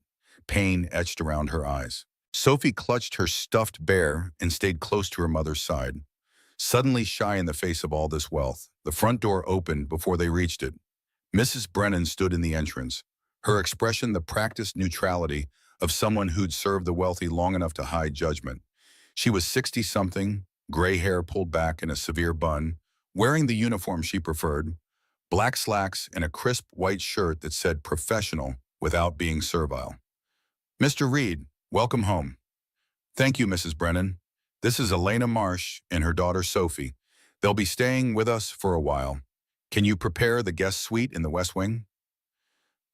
pain etched around her eyes. Sophie clutched her stuffed bear and stayed close to her mother's side. Suddenly shy in the face of all this wealth, the front door opened before they reached it. Mrs. Brennan stood in the entrance, her expression the practiced neutrality of someone who'd served the wealthy long enough to hide judgment. She was 60-something, gray hair pulled back in a severe bun, wearing the uniform she preferred, black slacks and a crisp white shirt that said professional without being servile. Mr. Reed, welcome home. Thank you, Mrs. Brennan. This is Elena Marsh and her daughter Sophie. They'll be staying with us for a while. Can you prepare the guest suite in the West Wing?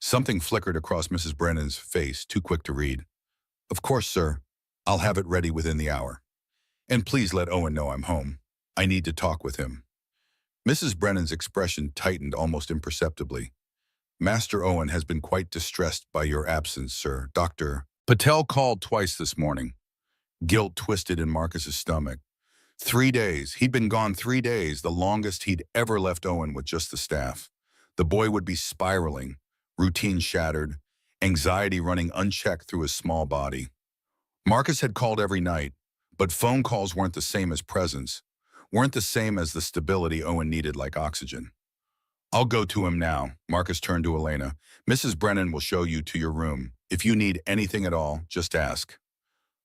Something flickered across Mrs. Brennan's face, too quick to read. Of course, sir. I'll have it ready within the hour. And please let Owen know I'm home. I need to talk with him. Mrs. Brennan's expression tightened almost imperceptibly. Master Owen has been quite distressed by your absence, sir. Dr. Patel called twice this morning. Guilt twisted in Marcus's stomach. 3 days. He'd been gone 3 days, the longest he'd ever left Owen with just the staff. The boy would be spiraling, routine shattered, anxiety running unchecked through his small body. Marcus had called every night, but phone calls weren't the same as presence, weren't the same as the stability Owen needed like oxygen. I'll go to him now, Marcus turned to Elena. Mrs. Brennan will show you to your room. If you need anything at all, just ask.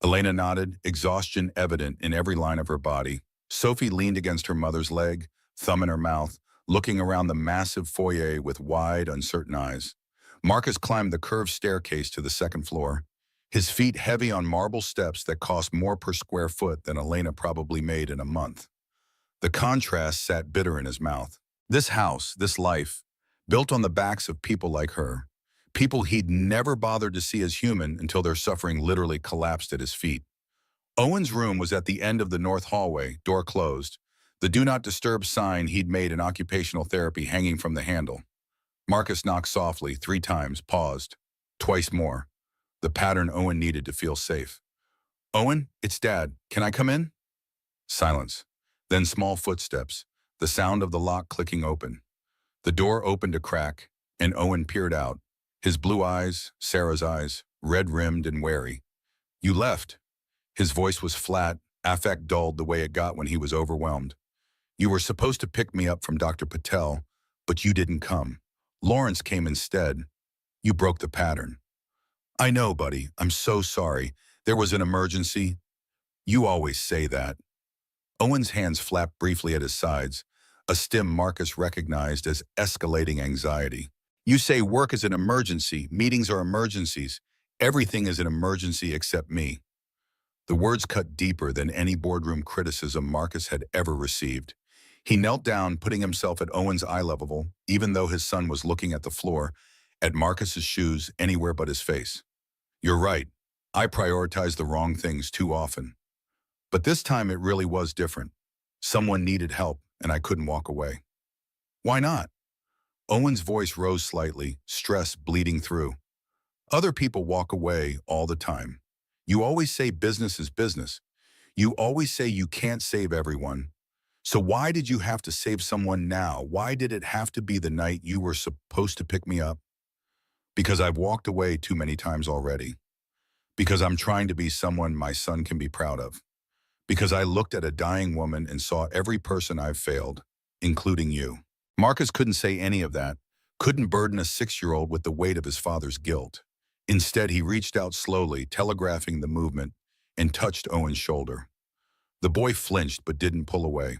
Elena nodded, exhaustion evident in every line of her body. Sophie leaned against her mother's leg, thumb in her mouth, looking around the massive foyer with wide, uncertain eyes. Marcus climbed the curved staircase to the second floor, his feet heavy on marble steps that cost more per square foot than Elena probably made in a month. The contrast sat bitter in his mouth. This house, this life, built on the backs of people like her, people he'd never bothered to see as human until their suffering literally collapsed at his feet. Owen's room was at the end of the north hallway, door closed, the do not disturb sign he'd made in occupational therapy hanging from the handle. Marcus knocked softly 3 times, paused. Twice more. The pattern Owen needed to feel safe. Owen, it's Dad. Can I come in? Silence. Then small footsteps, the sound of the lock clicking open. The door opened a crack, and Owen peered out, his blue eyes, Sarah's eyes, red-rimmed and wary. You left. His voice was flat, affect dulled the way it got when he was overwhelmed. You were supposed to pick me up from Dr. Patel, but you didn't come. Lawrence came instead. You broke the pattern. I know, buddy. I'm so sorry. There was an emergency. You always say that. Owen's hands flapped briefly at his sides, a stim Marcus recognized as escalating anxiety. You say work is an emergency, meetings are emergencies. Everything is an emergency except me. The words cut deeper than any boardroom criticism Marcus had ever received. He knelt down, putting himself at Owen's eye level, even though his son was looking at the floor, at Marcus's shoes, anywhere but his face. You're right. I prioritize the wrong things too often. But this time it really was different. Someone needed help, and I couldn't walk away. Why not? Owen's voice rose slightly, stress bleeding through. Other people walk away all the time. You always say business is business. You always say you can't save everyone. So why did you have to save someone now? Why did it have to be the night you were supposed to pick me up? Because I've walked away too many times already. Because I'm trying to be someone my son can be proud of. Because I looked at a dying woman and saw every person I've failed, including you. Marcus couldn't say any of that, couldn't burden a 6-year-old with the weight of his father's guilt. Instead, he reached out slowly, telegraphing the movement, and touched Owen's shoulder. The boy flinched but didn't pull away.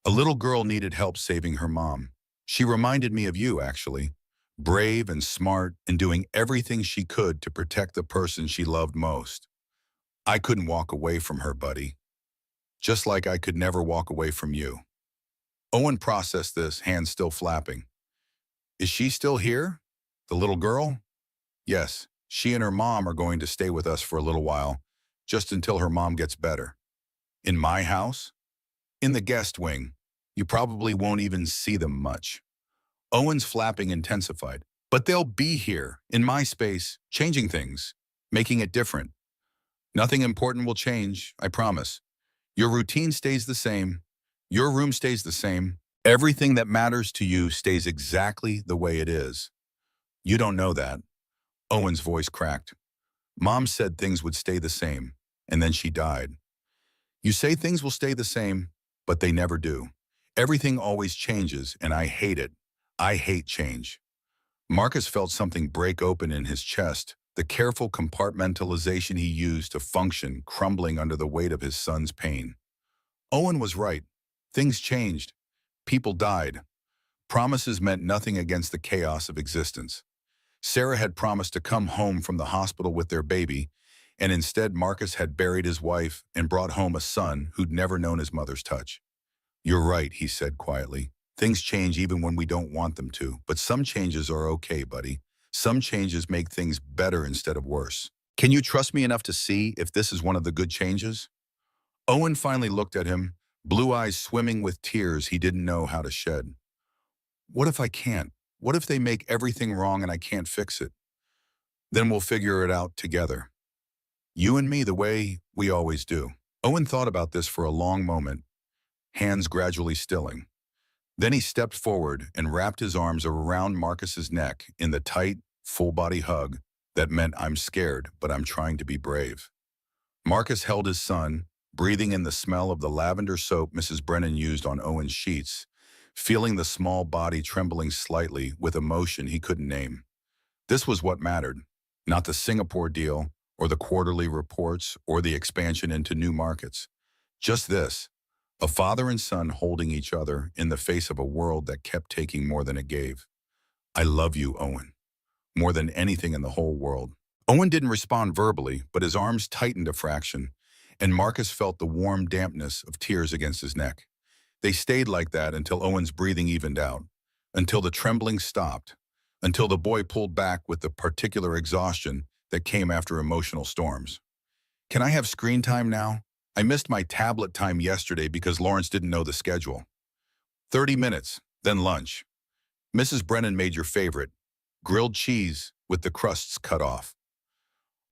A little girl needed help saving her mom. She reminded me of you, actually. Brave and smart and doing everything she could to protect the person she loved most. I couldn't walk away from her, buddy. Just like I could never walk away from you. Owen processed this, hands still flapping. Is she still here? The little girl? Yes, she and her mom are going to stay with us for a little while, just until her mom gets better. In my house? In the guest wing. You probably won't even see them much. Owen's flapping intensified. But they'll be here, in my space, changing things, making it different. Nothing important will change, I promise. Your routine stays the same. Your room stays the same. Everything that matters to you stays exactly the way it is. You don't know that. Owen's voice cracked. Mom said things would stay the same, and then she died. You say things will stay the same, but they never do. Everything always changes, and I hate it. I hate change. Marcus felt something break open in his chest, the careful compartmentalization he used to function crumbling under the weight of his son's pain. Owen was right. Things changed. People died. Promises meant nothing against the chaos of existence. Sarah had promised to come home from the hospital with their baby, and instead Marcus had buried his wife and brought home a son who'd never known his mother's touch. You're right, he said quietly. Things change even when we don't want them to, but some changes are okay, buddy. Some changes make things better instead of worse. Can you trust me enough to see if this is one of the good changes? Owen finally looked at him, blue eyes swimming with tears he didn't know how to shed. What if I can't? What if they make everything wrong and I can't fix it? Then we'll figure it out together. You and me the way we always do. Owen thought about this for a long moment, hands gradually stilling. Then he stepped forward and wrapped his arms around Marcus's neck in the tight, full-body hug that meant I'm scared, but I'm trying to be brave. Marcus held his son, breathing in the smell of the lavender soap Mrs. Brennan used on Owen's sheets, feeling the small body trembling slightly with emotion he couldn't name. This was what mattered, not the Singapore deal or the quarterly reports or the expansion into new markets. Just this. A father and son holding each other in the face of a world that kept taking more than it gave. I love you, Owen. More than anything in the whole world. Owen didn't respond verbally, but his arms tightened a fraction, and Marcus felt the warm dampness of tears against his neck. They stayed like that until Owen's breathing evened out, until the trembling stopped, until the boy pulled back with the particular exhaustion that came after emotional storms. Can I have screen time now? I missed my tablet time yesterday because Lawrence didn't know the schedule. 30 minutes, then lunch. Mrs. Brennan made your favorite, grilled cheese with the crusts cut off.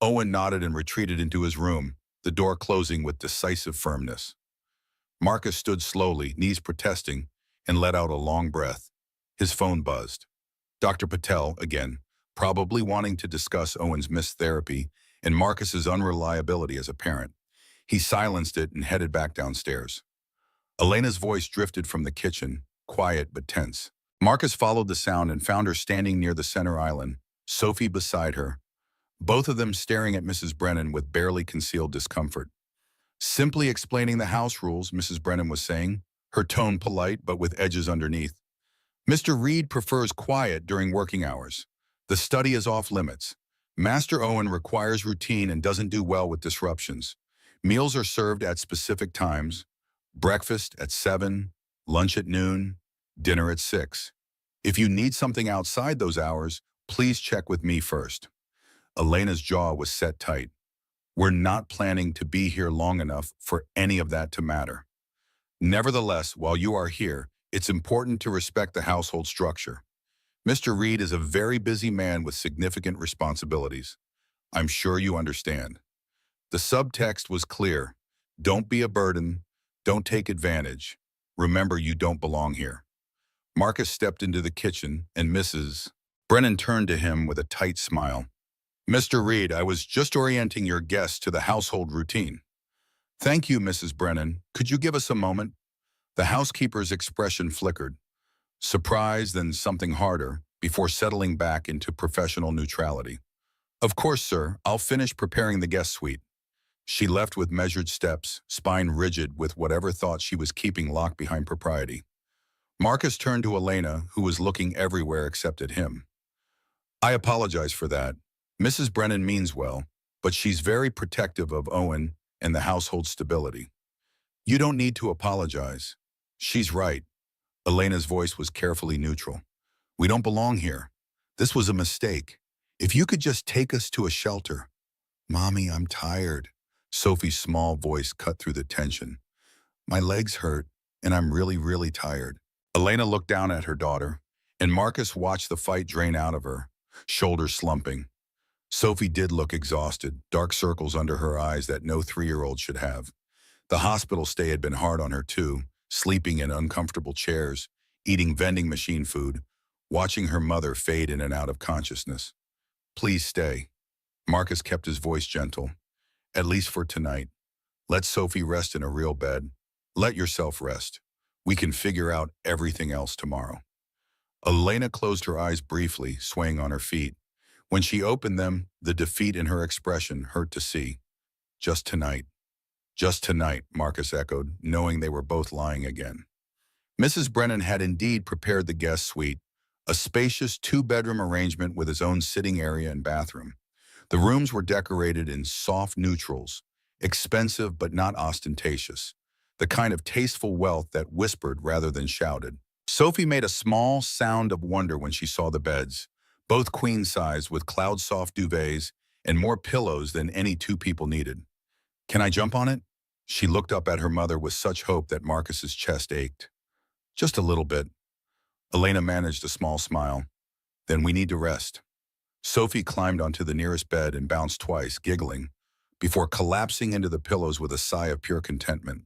Owen nodded and retreated into his room, the door closing with decisive firmness. Marcus stood slowly, knees protesting, and let out a long breath. His phone buzzed. Dr. Patel, again, probably wanting to discuss Owen's missed therapy and Marcus's unreliability as a parent. He silenced it and headed back downstairs. Elena's voice drifted from the kitchen, quiet but tense. Marcus followed the sound and found her standing near the center island, Sophie beside her, both of them staring at Mrs. Brennan with barely concealed discomfort. Simply explaining the house rules, Mrs. Brennan was saying, her tone polite but with edges underneath. Mr. Reed prefers quiet during working hours. The study is off limits. Master Owen requires routine and doesn't do well with disruptions. Meals are served at specific times. Breakfast at 7, lunch at noon, dinner at 6. If you need something outside those hours, please check with me first. Elena's jaw was set tight. We're not planning to be here long enough for any of that to matter. Nevertheless, while you are here, it's important to respect the household structure. Mr. Reed is a very busy man with significant responsibilities. I'm sure you understand. The subtext was clear. Don't be a burden. Don't take advantage. Remember, you don't belong here. Marcus stepped into the kitchen, and Mrs. Brennan turned to him with a tight smile. Mr. Reed, I was just orienting your guests to the household routine. Thank you, Mrs. Brennan. Could you give us a moment? The housekeeper's expression flickered. Surprise, then something harder, before settling back into professional neutrality. Of course, sir. I'll finish preparing the guest suite. She left with measured steps, spine rigid with whatever thought she was keeping locked behind propriety. Marcus turned to Elena, who was looking everywhere except at him. I apologize for that. Mrs. Brennan means well, but she's very protective of Owen and the household stability. You don't need to apologize. She's right. Elena's voice was carefully neutral. We don't belong here. This was a mistake. If you could just take us to a shelter. Mommy, I'm tired. Sophie's small voice cut through the tension. My legs hurt, and I'm really tired. Elena looked down at her daughter, and Marcus watched the fight drain out of her, shoulders slumping. Sophie did look exhausted, dark circles under her eyes that no 3-year-old should have. The hospital stay had been hard on her too, sleeping in uncomfortable chairs, eating vending machine food, watching her mother fade in and out of consciousness. Please stay. Marcus kept his voice gentle. At least for tonight. Let Sophie rest in a real bed. Let yourself rest. We can figure out everything else tomorrow. Elena closed her eyes briefly, swaying on her feet. When she opened them, the defeat in her expression hurt to see. Just tonight. Just tonight, Marcus echoed, knowing they were both lying again. Mrs. Brennan had indeed prepared the guest suite, a spacious 2-bedroom arrangement with its own sitting area and bathroom. The rooms were decorated in soft neutrals, expensive but not ostentatious, the kind of tasteful wealth that whispered rather than shouted. Sophie made a small sound of wonder when she saw the beds, both queen-size with cloud-soft duvets and more pillows than any 2 people needed. Can I jump on it? She looked up at her mother with such hope that Marcus's chest ached. Just a little bit. Elena managed a small smile. Then we need to rest. Sophie climbed onto the nearest bed and bounced twice, giggling, before collapsing into the pillows with a sigh of pure contentment.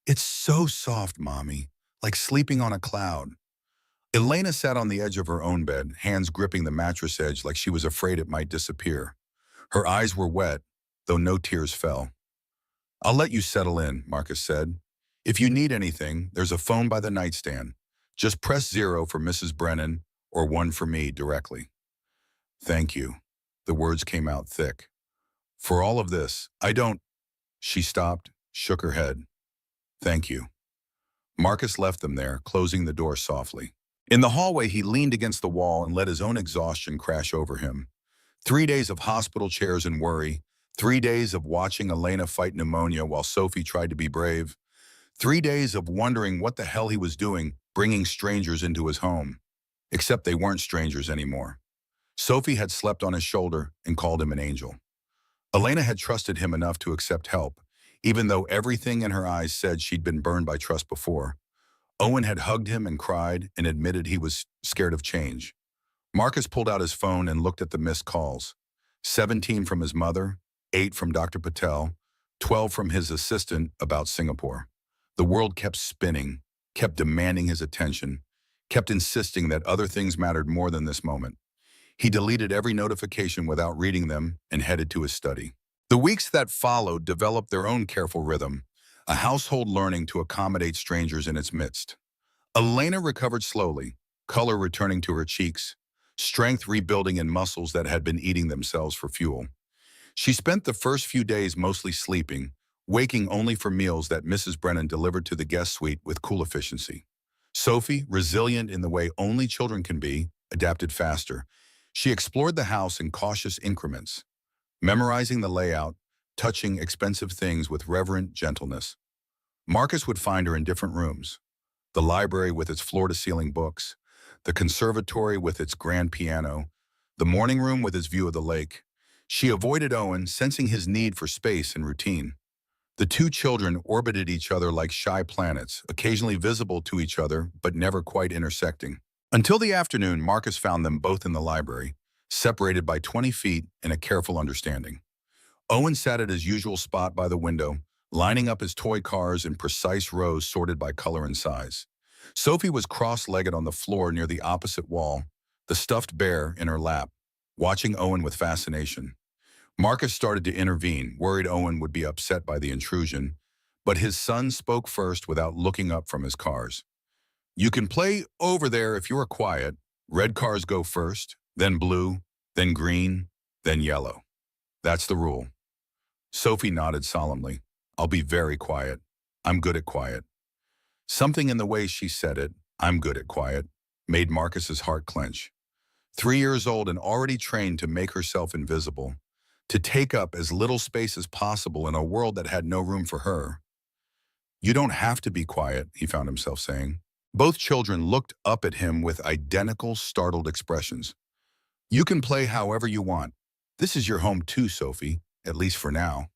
It's so soft, Mommy, like sleeping on a cloud. Elena sat on the edge of her own bed, hands gripping the mattress edge like she was afraid it might disappear. Her eyes were wet, though no tears fell. I'll let you settle in, Marcus said. If you need anything, there's a phone by the nightstand. Just press 0 for Mrs. Brennan or 1 for me directly. Thank you. The words came out thick. For all of this, I don't... She stopped, shook her head. Thank you. Marcus left them there, closing the door softly. In the hallway, he leaned against the wall and let his own exhaustion crash over him. 3 days of hospital chairs and worry, 3 days of watching Elena fight pneumonia while Sophie tried to be brave, 3 days of wondering what the hell he was doing, bringing strangers into his home. Except they weren't strangers anymore. Sophie had slept on his shoulder and called him an angel. Elena had trusted him enough to accept help, even though everything in her eyes said she'd been burned by trust before. Owen had hugged him and cried and admitted he was scared of change. Marcus pulled out his phone and looked at the missed calls. 17 from his mother, 8 from Dr. Patel, 12 from his assistant about Singapore. The world kept spinning, kept demanding his attention, kept insisting that other things mattered more than this moment. He deleted every notification without reading them and headed to his study. The weeks that followed developed their own careful rhythm, a household learning to accommodate strangers in its midst. Elena recovered slowly, color returning to her cheeks, strength rebuilding in muscles that had been eating themselves for fuel. She spent the first few days mostly sleeping, waking only for meals that Mrs. Brennan delivered to the guest suite with cool efficiency. Sophie, resilient in the way only children can be, adapted faster. She explored the house in cautious increments, memorizing the layout, touching expensive things with reverent gentleness. Marcus would find her in different rooms: the library with its floor-to-ceiling books, the conservatory with its grand piano, the morning room with its view of the lake. She avoided Owen, sensing his need for space and routine. The two children orbited each other like shy planets, occasionally visible to each other but never quite intersecting. Until the afternoon, Marcus found them both in the library, separated by 20 feet in a careful understanding. Owen sat at his usual spot by the window, lining up his toy cars in precise rows sorted by color and size. Sophie was cross-legged on the floor near the opposite wall, the stuffed bear in her lap, watching Owen with fascination. Marcus started to intervene, worried Owen would be upset by the intrusion, but his son spoke first without looking up from his cars. "You can play over there if you are quiet. Red cars go first, then blue, then green, then yellow. That's the rule." Sophie nodded solemnly. "I'll be very quiet. I'm good at quiet." Something in the way she said it, "I'm good at quiet," made Marcus's heart clench. 3 years old and already trained to make herself invisible, to take up as little space as possible in a world that had no room for her. "You don't have to be quiet," he found himself saying. Both children looked up at him with identical, startled expressions. "You can play however you want. This is your home too, Sophie, at least for now."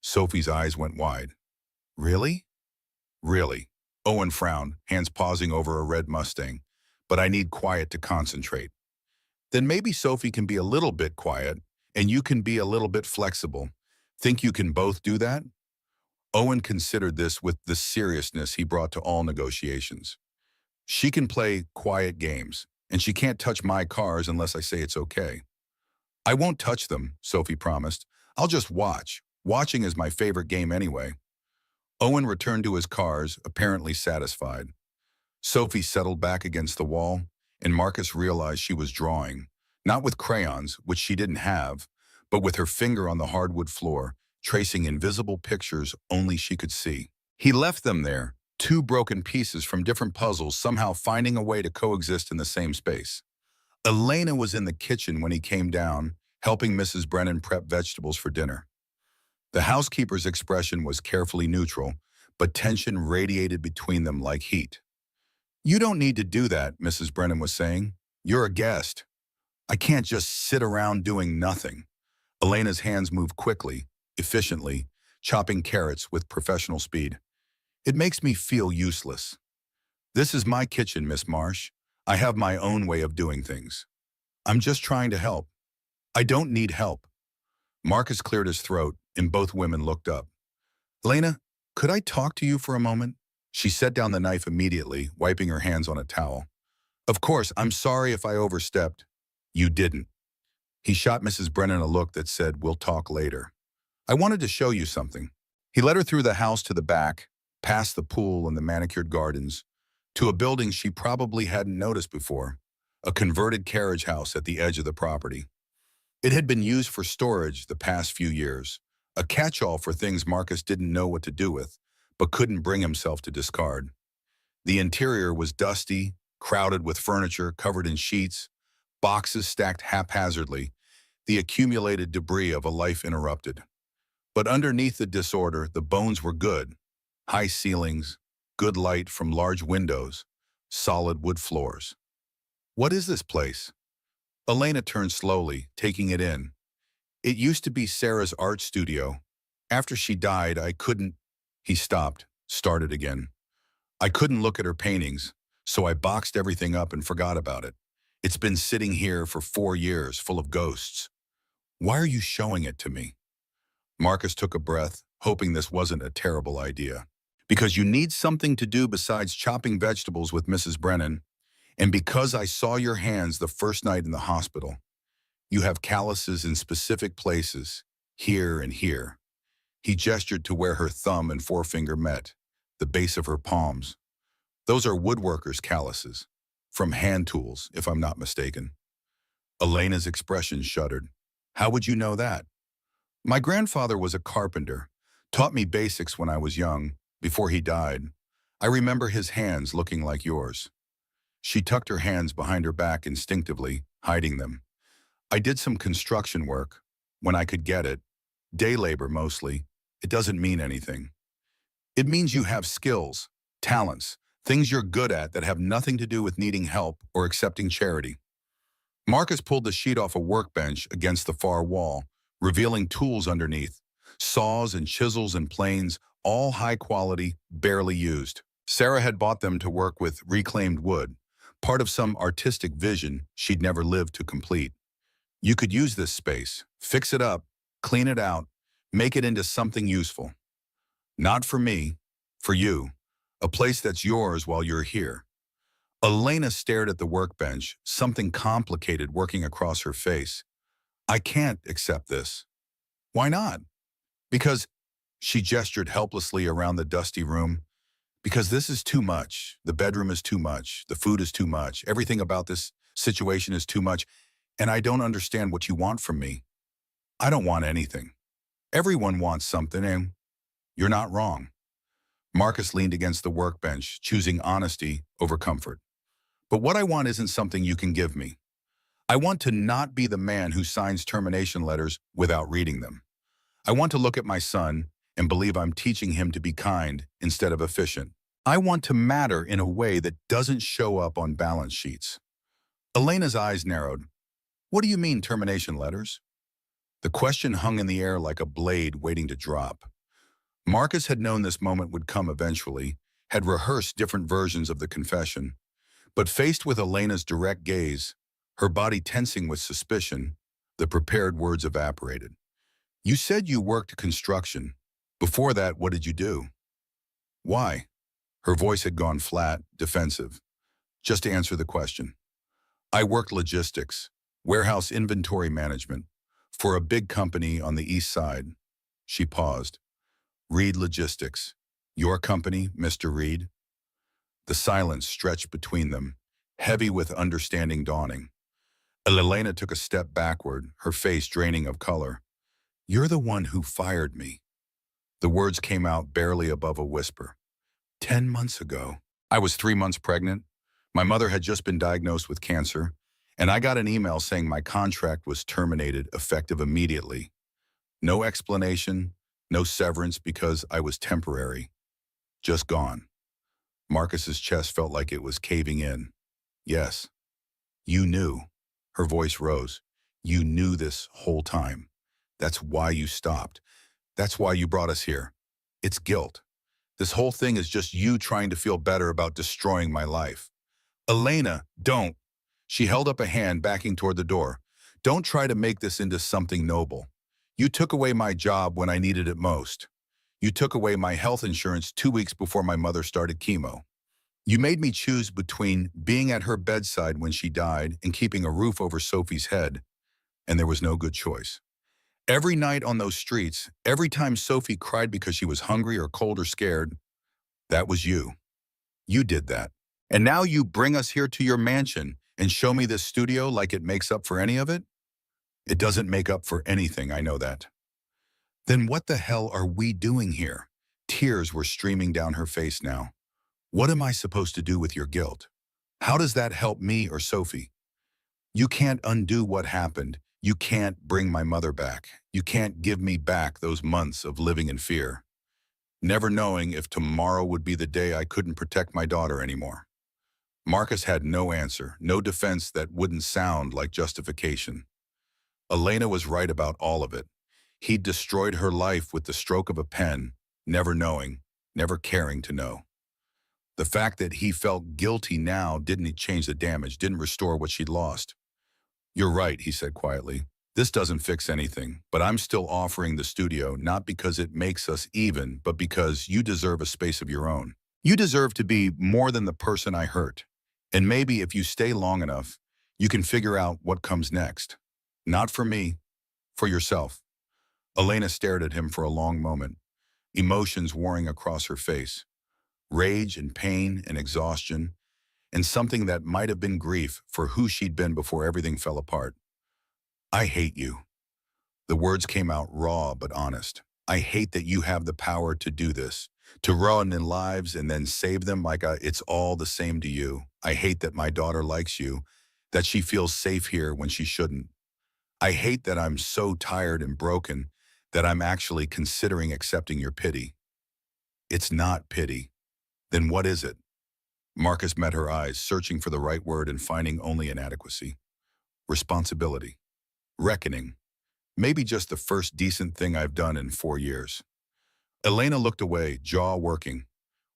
Sophie's eyes went wide. "Really?" "Really." Owen frowned, hands pausing over a red Mustang. "But I need quiet to concentrate." "Then maybe Sophie can be a little bit quiet, and you can be a little bit flexible. Think you can both do that?" Owen considered this with the seriousness he brought to all negotiations. "She can play quiet games, and she can't touch my cars unless I say it's okay." "I won't touch them," Sophie promised. "I'll just watch. Watching is my favorite game anyway." Owen returned to his cars, apparently satisfied. Sophie settled back against the wall, and Marcus realized she was drawing, not with crayons, which she didn't have, but with her finger on the hardwood floor, tracing invisible pictures only she could see. He left them there, two broken pieces from different puzzles somehow finding a way to coexist in the same space. Elena was in the kitchen when he came down, helping Mrs. Brennan prep vegetables for dinner. The housekeeper's expression was carefully neutral, but tension radiated between them like heat. "You don't need to do that," Mrs. Brennan was saying. "You're a guest. I can't just sit around doing nothing." Elena's hands moved quickly, efficiently, chopping carrots with professional speed. "It makes me feel useless." "This is my kitchen, Miss Marsh. I have my own way of doing things. I'm just trying to help." "I don't need help." Marcus cleared his throat, and both women looked up. "Elena, could I talk to you for a moment?" She set down the knife immediately, wiping her hands on a towel. "Of course, I'm sorry if I overstepped." "You didn't." He shot Mrs. Brennan a look that said, "We'll talk later." "I wanted to show you something." He led her through the house to the back, past the pool and the manicured gardens, to a building she probably hadn't noticed before, a converted carriage house at the edge of the property. It had been used for storage the past few years, a catch-all for things Marcus didn't know what to do with, but couldn't bring himself to discard. The interior was dusty, crowded with furniture covered in sheets, boxes stacked haphazardly, the accumulated debris of a life interrupted. But underneath the disorder, the bones were good. High ceilings, good light from large windows, solid wood floors. "What is this place?" Elena turned slowly, taking it in. "It used to be Sarah's art studio. After she died, I couldn't—" He stopped, started again. "I couldn't look at her paintings, so I boxed everything up and forgot about it. It's been sitting here for 4 years, full of ghosts. Why are you showing it to me?" Marcus took a breath, hoping this wasn't a terrible idea. "Because you need something to do besides chopping vegetables with Mrs. Brennan, and because I saw your hands the first night in the hospital. You have calluses in specific places, here and here." He gestured to where her thumb and forefinger met, the base of her palms. "Those are woodworkers' calluses, from hand tools, if I'm not mistaken." Elena's expression shuddered. How would you know that? My grandfather was a carpenter, taught me basics when I was young, before he died. I remember his hands looking like yours. She tucked her hands behind her back instinctively, hiding them. I did some construction work, when I could get it. Day labor mostly. It doesn't mean anything. It means you have skills, talents, things you're good at that have nothing to do with needing help or accepting charity. Marcus pulled the sheet off a workbench against the far wall, revealing tools underneath. Saws and chisels and planes, all high quality, barely used. Sarah had bought them to work with reclaimed wood, part of some artistic vision she'd never lived to complete. You could use this space, fix it up, clean it out, make it into something useful. Not for me, for you. A place that's yours while you're here. Elena stared at the workbench, something complicated working across her face. I can't accept this. Why not? Because, she gestured helplessly around the dusty room, because this is too much. The bedroom is too much. The food is too much. Everything about this situation is too much. And I don't understand what you want from me. I don't want anything. Everyone wants something, and you're not wrong. Marcus leaned against the workbench, choosing honesty over comfort. But what I want isn't something you can give me. I want to not be the man who signs termination letters without reading them. I want to look at my son and believe I'm teaching him to be kind instead of efficient. I want to matter in a way that doesn't show up on balance sheets. Elena's eyes narrowed. What do you mean, termination letters? The question hung in the air like a blade waiting to drop. Marcus had known this moment would come eventually, had rehearsed different versions of the confession. But faced with Elena's direct gaze, her body tensing with suspicion, the prepared words evaporated. You said you worked construction. Before that, what did you do? Why? Her voice had gone flat, defensive. Just to answer the question. I worked logistics, warehouse inventory management, for a big company on the east side. She paused. Reed Logistics. Your company, Mr. Reed? The silence stretched between them, heavy with understanding dawning. Elena took a step backward, her face draining of color. You're the one who fired me. The words came out barely above a whisper. 10 months ago. I was 3 months pregnant. My mother had just been diagnosed with cancer, and I got an email saying my contract was terminated effective immediately. No explanation, no severance because I was temporary. Just gone. Marcus's chest felt like it was caving in. Yes. You knew. Her voice rose. You knew this whole time. That's why you stopped. That's why you brought us here. It's guilt. This whole thing is just you trying to feel better about destroying my life. Elena, don't. She held up a hand backing toward the door. Don't try to make this into something noble. You took away my job when I needed it most. You took away my health insurance 2 weeks before my mother started chemo. You made me choose between being at her bedside when she died and keeping a roof over Sophie's head, and there was no good choice. Every night on those streets, every time Sophie cried because she was hungry or cold or scared, that was you. You did that. And now you bring us here to your mansion and show me this studio like it makes up for any of it? It doesn't make up for anything, I know that. Then what the hell are we doing here? Tears were streaming down her face now. What am I supposed to do with your guilt? How does that help me or Sophie? You can't undo what happened. You can't bring my mother back. You can't give me back those months of living in fear, never knowing if tomorrow would be the day I couldn't protect my daughter anymore. Marcus had no answer, no defense that wouldn't sound like justification. Elena was right about all of it. He'd destroyed her life with the stroke of a pen, never knowing, never caring to know. The fact that he felt guilty now didn't change the damage, didn't restore what she'd lost. You're right, he said quietly. This doesn't fix anything, but I'm still offering the studio not because it makes us even, but because you deserve a space of your own. You deserve to be more than the person I hurt. And maybe if you stay long enough, you can figure out what comes next. Not for me, for yourself. Elena stared at him for a long moment, emotions warring across her face. Rage and pain and exhaustion, and something that might have been grief for who she'd been before everything fell apart. I hate you. The words came out raw but honest. I hate that you have the power to do this, to run in lives and then save them like it's all the same to you. I hate that my daughter likes you, that she feels safe here when she shouldn't. I hate that I'm so tired and broken that I'm actually considering accepting your pity. It's not pity. Then what is it? Marcus met her eyes, searching for the right word and finding only inadequacy. Responsibility. Reckoning. Maybe just the first decent thing I've done in 4 years. Elena looked away, jaw working.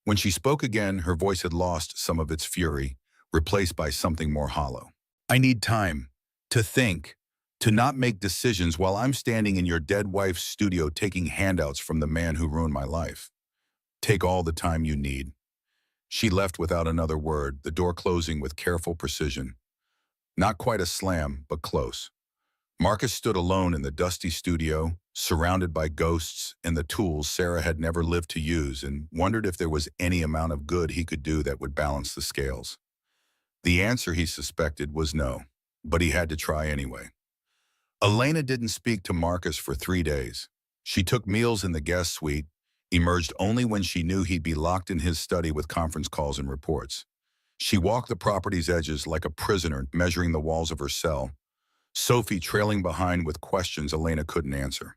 When she spoke again, her voice had lost some of its fury, replaced by something more hollow. I need time to think, to not make decisions while I'm standing in your dead wife's studio taking handouts from the man who ruined my life. Take all the time you need. She left without another word, the door closing with careful precision. Not quite a slam, but close. Marcus stood alone in the dusty studio, surrounded by ghosts and the tools Sarah had never lived to use, and wondered if there was any amount of good he could do that would balance the scales. The answer, he suspected, was no, but he had to try anyway. Elena didn't speak to Marcus for 3 days. She took meals in the guest suite, emerged only when she knew he'd be locked in his study with conference calls and reports. She walked the property's edges like a prisoner, measuring the walls of her cell, Sophie trailing behind with questions Elena couldn't answer.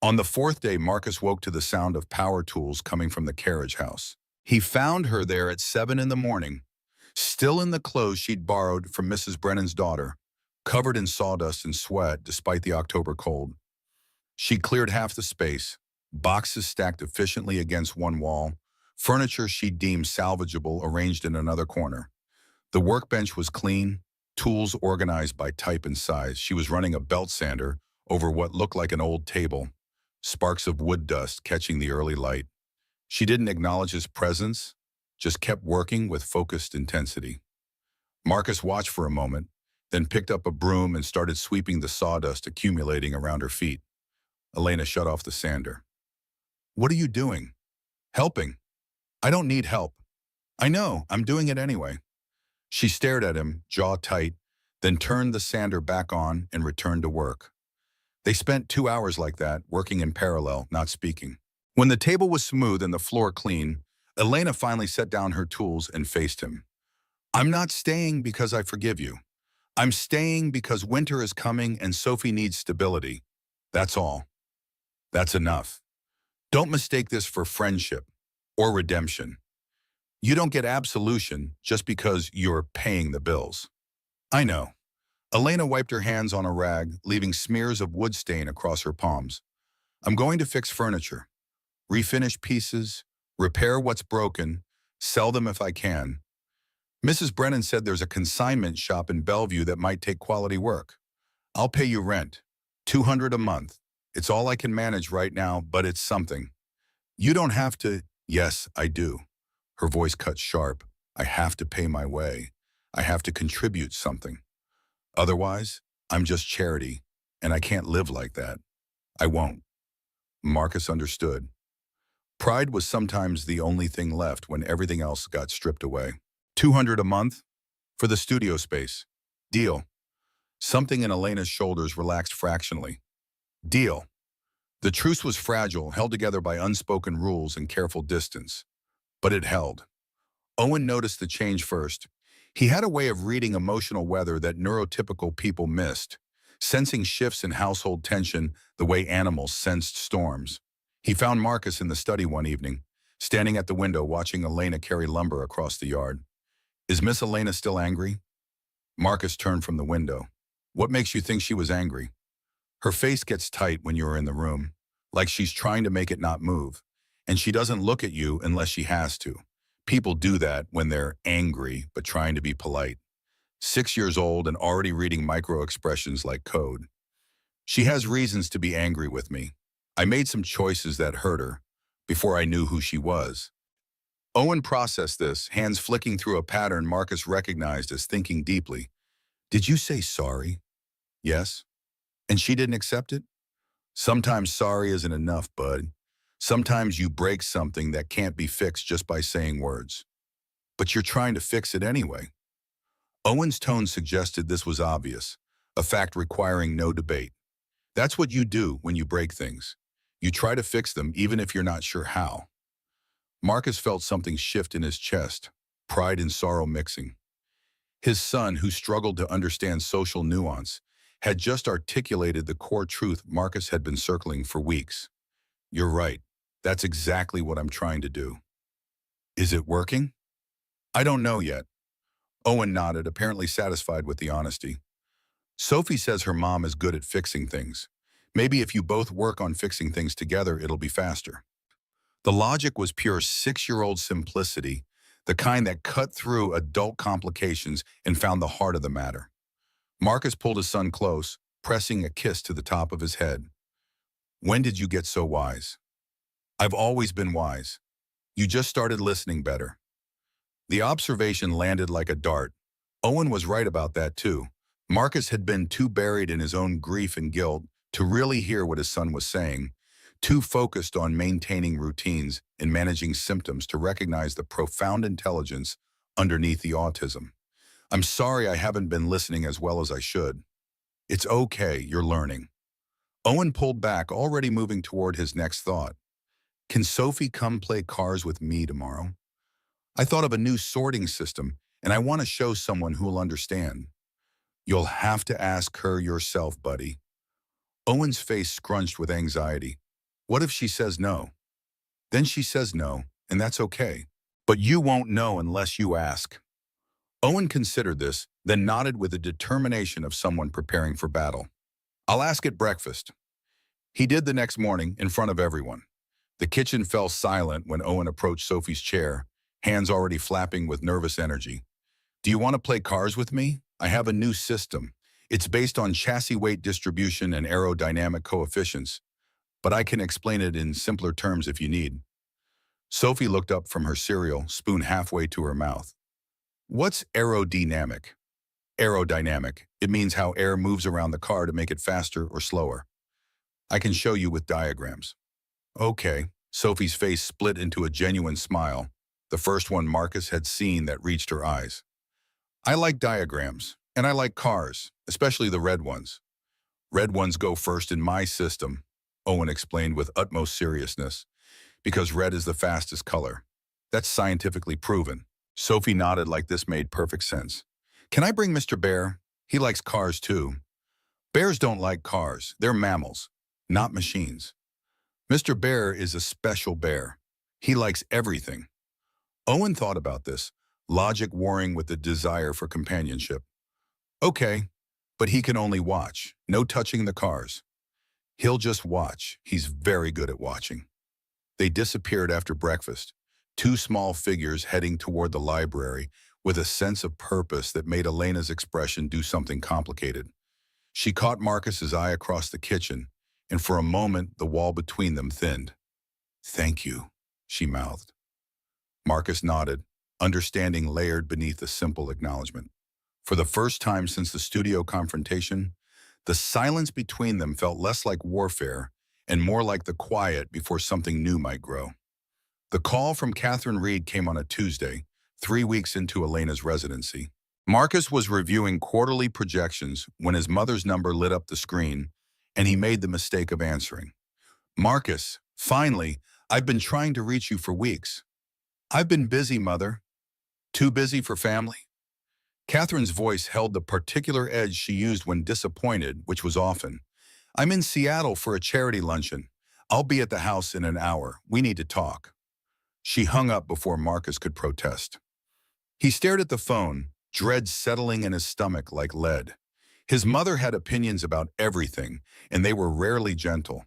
On the 4th day, Marcus woke to the sound of power tools coming from the carriage house. He found her there at 7 in the morning, still in the clothes she'd borrowed from Mrs. Brennan's daughter, covered in sawdust and sweat despite the October cold. She cleared half the space, boxes stacked efficiently against one wall, furniture she deemed salvageable arranged in another corner. The workbench was clean, tools organized by type and size. She was running a belt sander over what looked like an old table, sparks of wood dust catching the early light. She didn't acknowledge his presence, just kept working with focused intensity. Marcus watched for a moment, then picked up a broom and started sweeping the sawdust accumulating around her feet. Elena shut off the sander. What are you doing? Helping. I don't need help. I know, I'm doing it anyway. She stared at him, jaw tight, then turned the sander back on and returned to work. They spent 2 hours like that, working in parallel, not speaking. When the table was smooth and the floor clean, Elena finally set down her tools and faced him. I'm not staying because I forgive you. I'm staying because winter is coming and Sophie needs stability. That's all. That's enough. Don't mistake this for friendship or redemption. You don't get absolution just because you're paying the bills. I know. Elena wiped her hands on a rag, leaving smears of wood stain across her palms. I'm going to fix furniture, refinish pieces, repair what's broken, sell them if I can. Mrs. Brennan said there's a consignment shop in Bellevue that might take quality work. I'll pay you rent, $200 a month. It's all I can manage right now, but it's something. You don't have to. Yes, I do. Her voice cut sharp. I have to pay my way. I have to contribute something. Otherwise, I'm just charity, and I can't live like that. I won't. Marcus understood. Pride was sometimes the only thing left when everything else got stripped away. $200 a month? For the studio space. Deal. Something in Elena's shoulders relaxed fractionally. Deal. The truce was fragile, held together by unspoken rules and careful distance. But it held. Owen noticed the change first. He had a way of reading emotional weather that neurotypical people missed, sensing shifts in household tension the way animals sensed storms. He found Marcus in the study one evening, standing at the window watching Elena carry lumber across the yard. Is Miss Elena still angry? Marcus turned from the window. What makes you think she was angry? Her face gets tight when you're in the room, like she's trying to make it not move, and she doesn't look at you unless she has to. People do that when they're angry but trying to be polite. 6 years old and already reading micro-expressions like code. She has reasons to be angry with me. I made some choices that hurt her before I knew who she was. Owen processed this, hands flicking through a pattern Marcus recognized as thinking deeply. Did you say sorry? Yes. And she didn't accept it? Sometimes sorry isn't enough, bud. Sometimes you break something that can't be fixed just by saying words. But you're trying to fix it anyway. Owen's tone suggested this was obvious, a fact requiring no debate. That's what you do when you break things. You try to fix them even if you're not sure how. Marcus felt something shift in his chest, pride and sorrow mixing. His son, who struggled to understand social nuance, had just articulated the core truth Marcus had been circling for weeks. You're right. That's exactly what I'm trying to do. Is it working? I don't know yet. Owen nodded, apparently satisfied with the honesty. Sophie says her mom is good at fixing things. Maybe if you both work on fixing things together, it'll be faster. The logic was pure six-year-old simplicity, the kind that cut through adult complications and found the heart of the matter. Marcus pulled his son close, pressing a kiss to the top of his head. When did you get so wise? I've always been wise. You just started listening better. The observation landed like a dart. Owen was right about that too. Marcus had been too buried in his own grief and guilt to really hear what his son was saying, too focused on maintaining routines and managing symptoms to recognize the profound intelligence underneath the autism. I'm sorry I haven't been listening as well as I should. It's okay, you're learning. Owen pulled back, already moving toward his next thought. Can Sophie come play cars with me tomorrow? I thought of a new sorting system, and I want to show someone who'll understand. You'll have to ask her yourself, buddy. Owen's face scrunched with anxiety. What if she says no? Then she says no, and that's okay. But you won't know unless you ask. Owen considered this, then nodded with the determination of someone preparing for battle. I'll ask at breakfast. He did the next morning in front of everyone. The kitchen fell silent when Owen approached Sophie's chair, hands already flapping with nervous energy. Do you want to play cars with me? I have a new system. It's based on chassis weight distribution and aerodynamic coefficients, but I can explain it in simpler terms if you need. Sophie looked up from her cereal, spoon halfway to her mouth. What's aerodynamic? Aerodynamic. It means how air moves around the car to make it faster or slower. I can show you with diagrams. Okay. Sophie's face split into a genuine smile, the first one Marcus had seen that reached her eyes. I like diagrams, and I like cars, especially the red ones. Red ones go first in my system, Owen explained with utmost seriousness, because red is the fastest color. That's scientifically proven. Sophie nodded like this made perfect sense. Can I bring Mr. Bear? He likes cars too. Bears don't like cars. They're mammals, not machines. Mr. Bear is a special bear. He likes everything. Owen thought about this, logic warring with the desire for companionship. Okay, but he can only watch, no touching the cars. He'll just watch. He's very good at watching. They disappeared after breakfast, two small figures heading toward the library with a sense of purpose that made Elena's expression do something complicated. She caught Marcus's eye across the kitchen, and for a moment the wall between them thinned. Thank you, she mouthed. Marcus nodded, understanding layered beneath the simple acknowledgement. For the first time since the studio confrontation, the silence between them felt less like warfare and more like the quiet before something new might grow. The call from Catherine Reed came on a Tuesday, 3 weeks into Elena's residency. Marcus was reviewing quarterly projections when his mother's number lit up the screen, and he made the mistake of answering. Marcus, finally, I've been trying to reach you for weeks. I've been busy, Mother. Too busy for family? Catherine's voice held the particular edge she used when disappointed, which was often. I'm in Seattle for a charity luncheon. I'll be at the house in an hour. We need to talk. She hung up before Marcus could protest. He stared at the phone, dread settling in his stomach like lead. His mother had opinions about everything, and they were rarely gentle.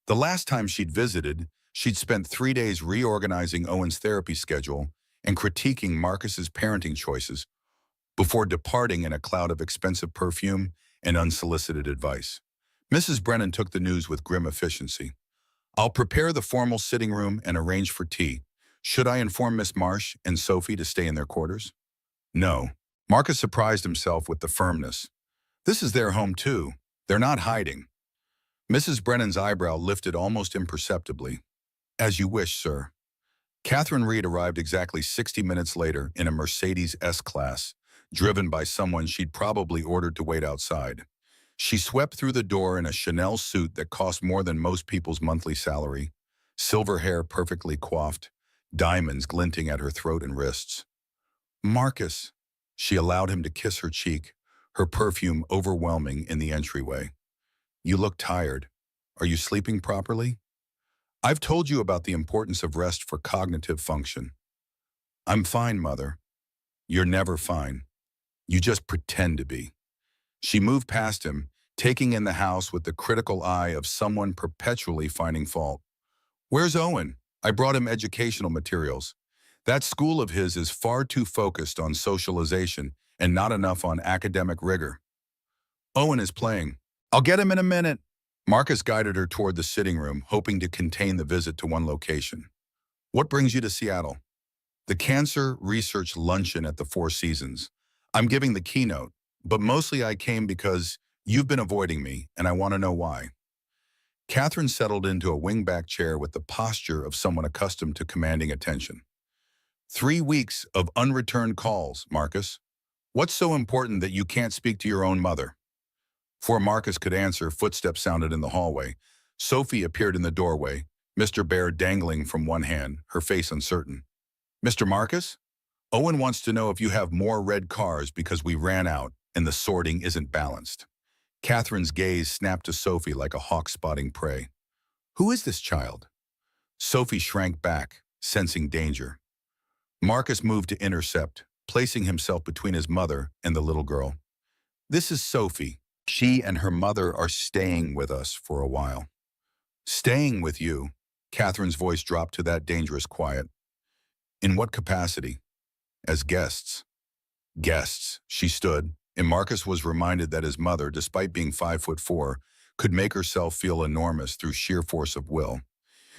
The last time she'd visited, she'd spent 3 days reorganizing Owen's therapy schedule and critiquing Marcus's parenting choices before departing in a cloud of expensive perfume and unsolicited advice. Mrs. Brennan took the news with grim efficiency. I'll prepare the formal sitting room and arrange for tea. Should I inform Miss Marsh and Sophie to stay in their quarters? No. Marcus surprised himself with the firmness. This is their home too. They're not hiding. Mrs. Brennan's eyebrow lifted almost imperceptibly. As you wish, sir. Catherine Reed arrived exactly 60 minutes later in a Mercedes S-Class, driven by someone she'd probably ordered to wait outside. She swept through the door in a Chanel suit that cost more than most people's monthly salary, silver hair perfectly coiffed, diamonds glinting at her throat and wrists. Marcus, she allowed him to kiss her cheek, her perfume overwhelming in the entryway. You look tired. Are you sleeping properly? I've told you about the importance of rest for cognitive function. I'm fine, Mother. You're never fine. You just pretend to be. She moved past him, taking in the house with the critical eye of someone perpetually finding fault. Where's Owen? I brought him educational materials. That school of his is far too focused on socialization and not enough on academic rigor. Owen is playing. I'll get him in a minute. Marcus guided her toward the sitting room, hoping to contain the visit to one location. What brings you to Seattle? The Cancer Research Luncheon at the Four Seasons. I'm giving the keynote, but mostly I came because you've been avoiding me, and I want to know why. Catherine settled into a wingback chair with the posture of someone accustomed to commanding attention. 3 weeks of unreturned calls, Marcus. What's so important that you can't speak to your own mother? Before Marcus could answer, footsteps sounded in the hallway. Sophie appeared in the doorway, Mr. Bear dangling from one hand, her face uncertain. Mr. Marcus? Owen wants to know if you have more red cars because we ran out and the sorting isn't balanced. Catherine's gaze snapped to Sophie like a hawk spotting prey. Who is this child? Sophie shrank back, sensing danger. Marcus moved to intercept, placing himself between his mother and the little girl. This is Sophie. She and her mother are staying with us for a while. Staying with you? Catherine's voice dropped to that dangerous quiet. In what capacity? As guests. Guests, she stood, and Marcus was reminded that his mother, despite being 5'4", could make herself feel enormous through sheer force of will.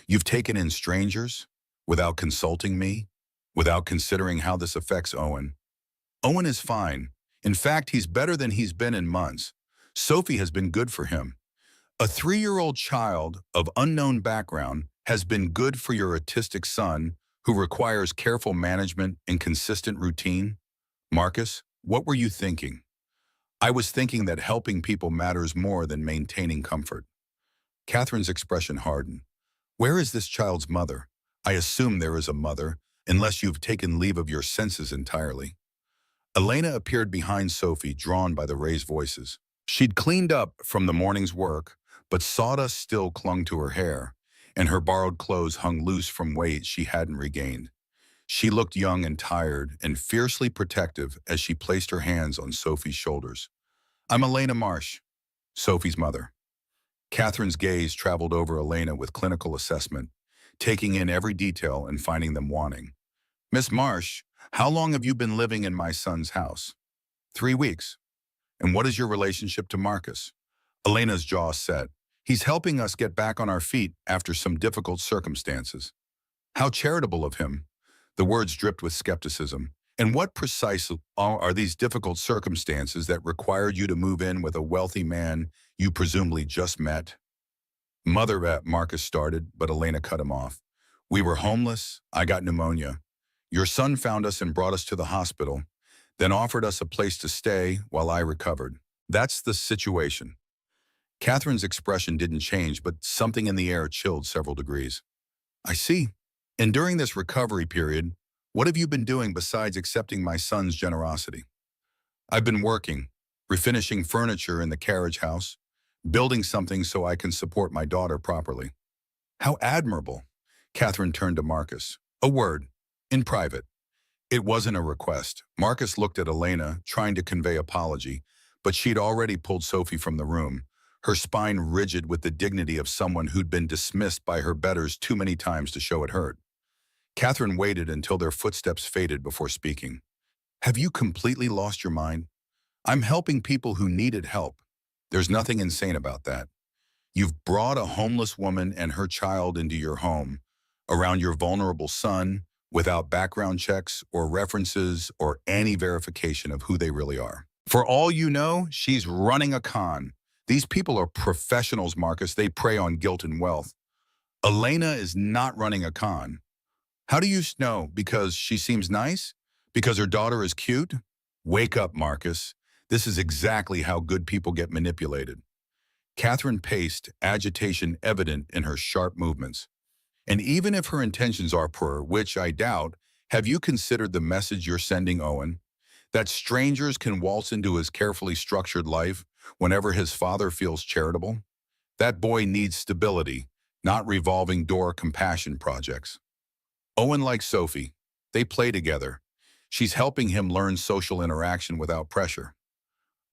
You've taken in strangers? Without consulting me? Without considering how this affects Owen? Owen is fine. In fact, he's better than he's been in months. Sophie has been good for him. A 3-year-old child of unknown background has been good for your autistic son who requires careful management and consistent routine? Marcus, what were you thinking? I was thinking that helping people matters more than maintaining comfort. Catherine's expression hardened. Where is this child's mother? I assume there is a mother, unless you've taken leave of your senses entirely. Elena appeared behind Sophie, drawn by the raised voices. She'd cleaned up from the morning's work, but sawdust still clung to her hair, and her borrowed clothes hung loose from weight she hadn't regained. She looked young and tired and fiercely protective as she placed her hands on Sophie's shoulders. I'm Elena Marsh, Sophie's mother. Catherine's gaze traveled over Elena with clinical assessment, taking in every detail and finding them wanting. Miss Marsh, how long have you been living in my son's house? 3 weeks. And what is your relationship to Marcus? Elena's jaw set. He's helping us get back on our feet after some difficult circumstances. How charitable of him. The words dripped with skepticism. And what precisely are these difficult circumstances that required you to move in with a wealthy man you presumably just met? Mother, Marcus started, but Elena cut him off. We were homeless. I got pneumonia. Your son found us and brought us to the hospital, then offered us a place to stay while I recovered. That's the situation. Catherine's expression didn't change, but something in the air chilled several degrees. I see. And during this recovery period, what have you been doing besides accepting my son's generosity? I've been working, refinishing furniture in the carriage house, building something so I can support my daughter properly. How admirable. Catherine turned to Marcus. A word, in private. It wasn't a request. Marcus looked at Elena, trying to convey apology, but she'd already pulled Sophie from the room, her spine rigid with the dignity of someone who'd been dismissed by her betters too many times to show it hurt. Catherine waited until their footsteps faded before speaking. Have you completely lost your mind? I'm helping people who needed help. There's nothing insane about that. You've brought a homeless woman and her child into your home, around your vulnerable son, without background checks or references or any verification of who they really are. For all you know, she's running a con. These people are professionals, Marcus. They prey on guilt and wealth. Elena is not running a con. How do you know? Because she seems nice? Because her daughter is cute? Wake up, Marcus. This is exactly how good people get manipulated. Catherine paced, agitation evident in her sharp movements. And even if her intentions are pure, which I doubt, have you considered the message you're sending Owen? That strangers can waltz into his carefully structured life whenever his father feels charitable? That boy needs stability, not revolving door compassion projects. Owen likes Sophie. They play together. She's helping him learn social interaction without pressure.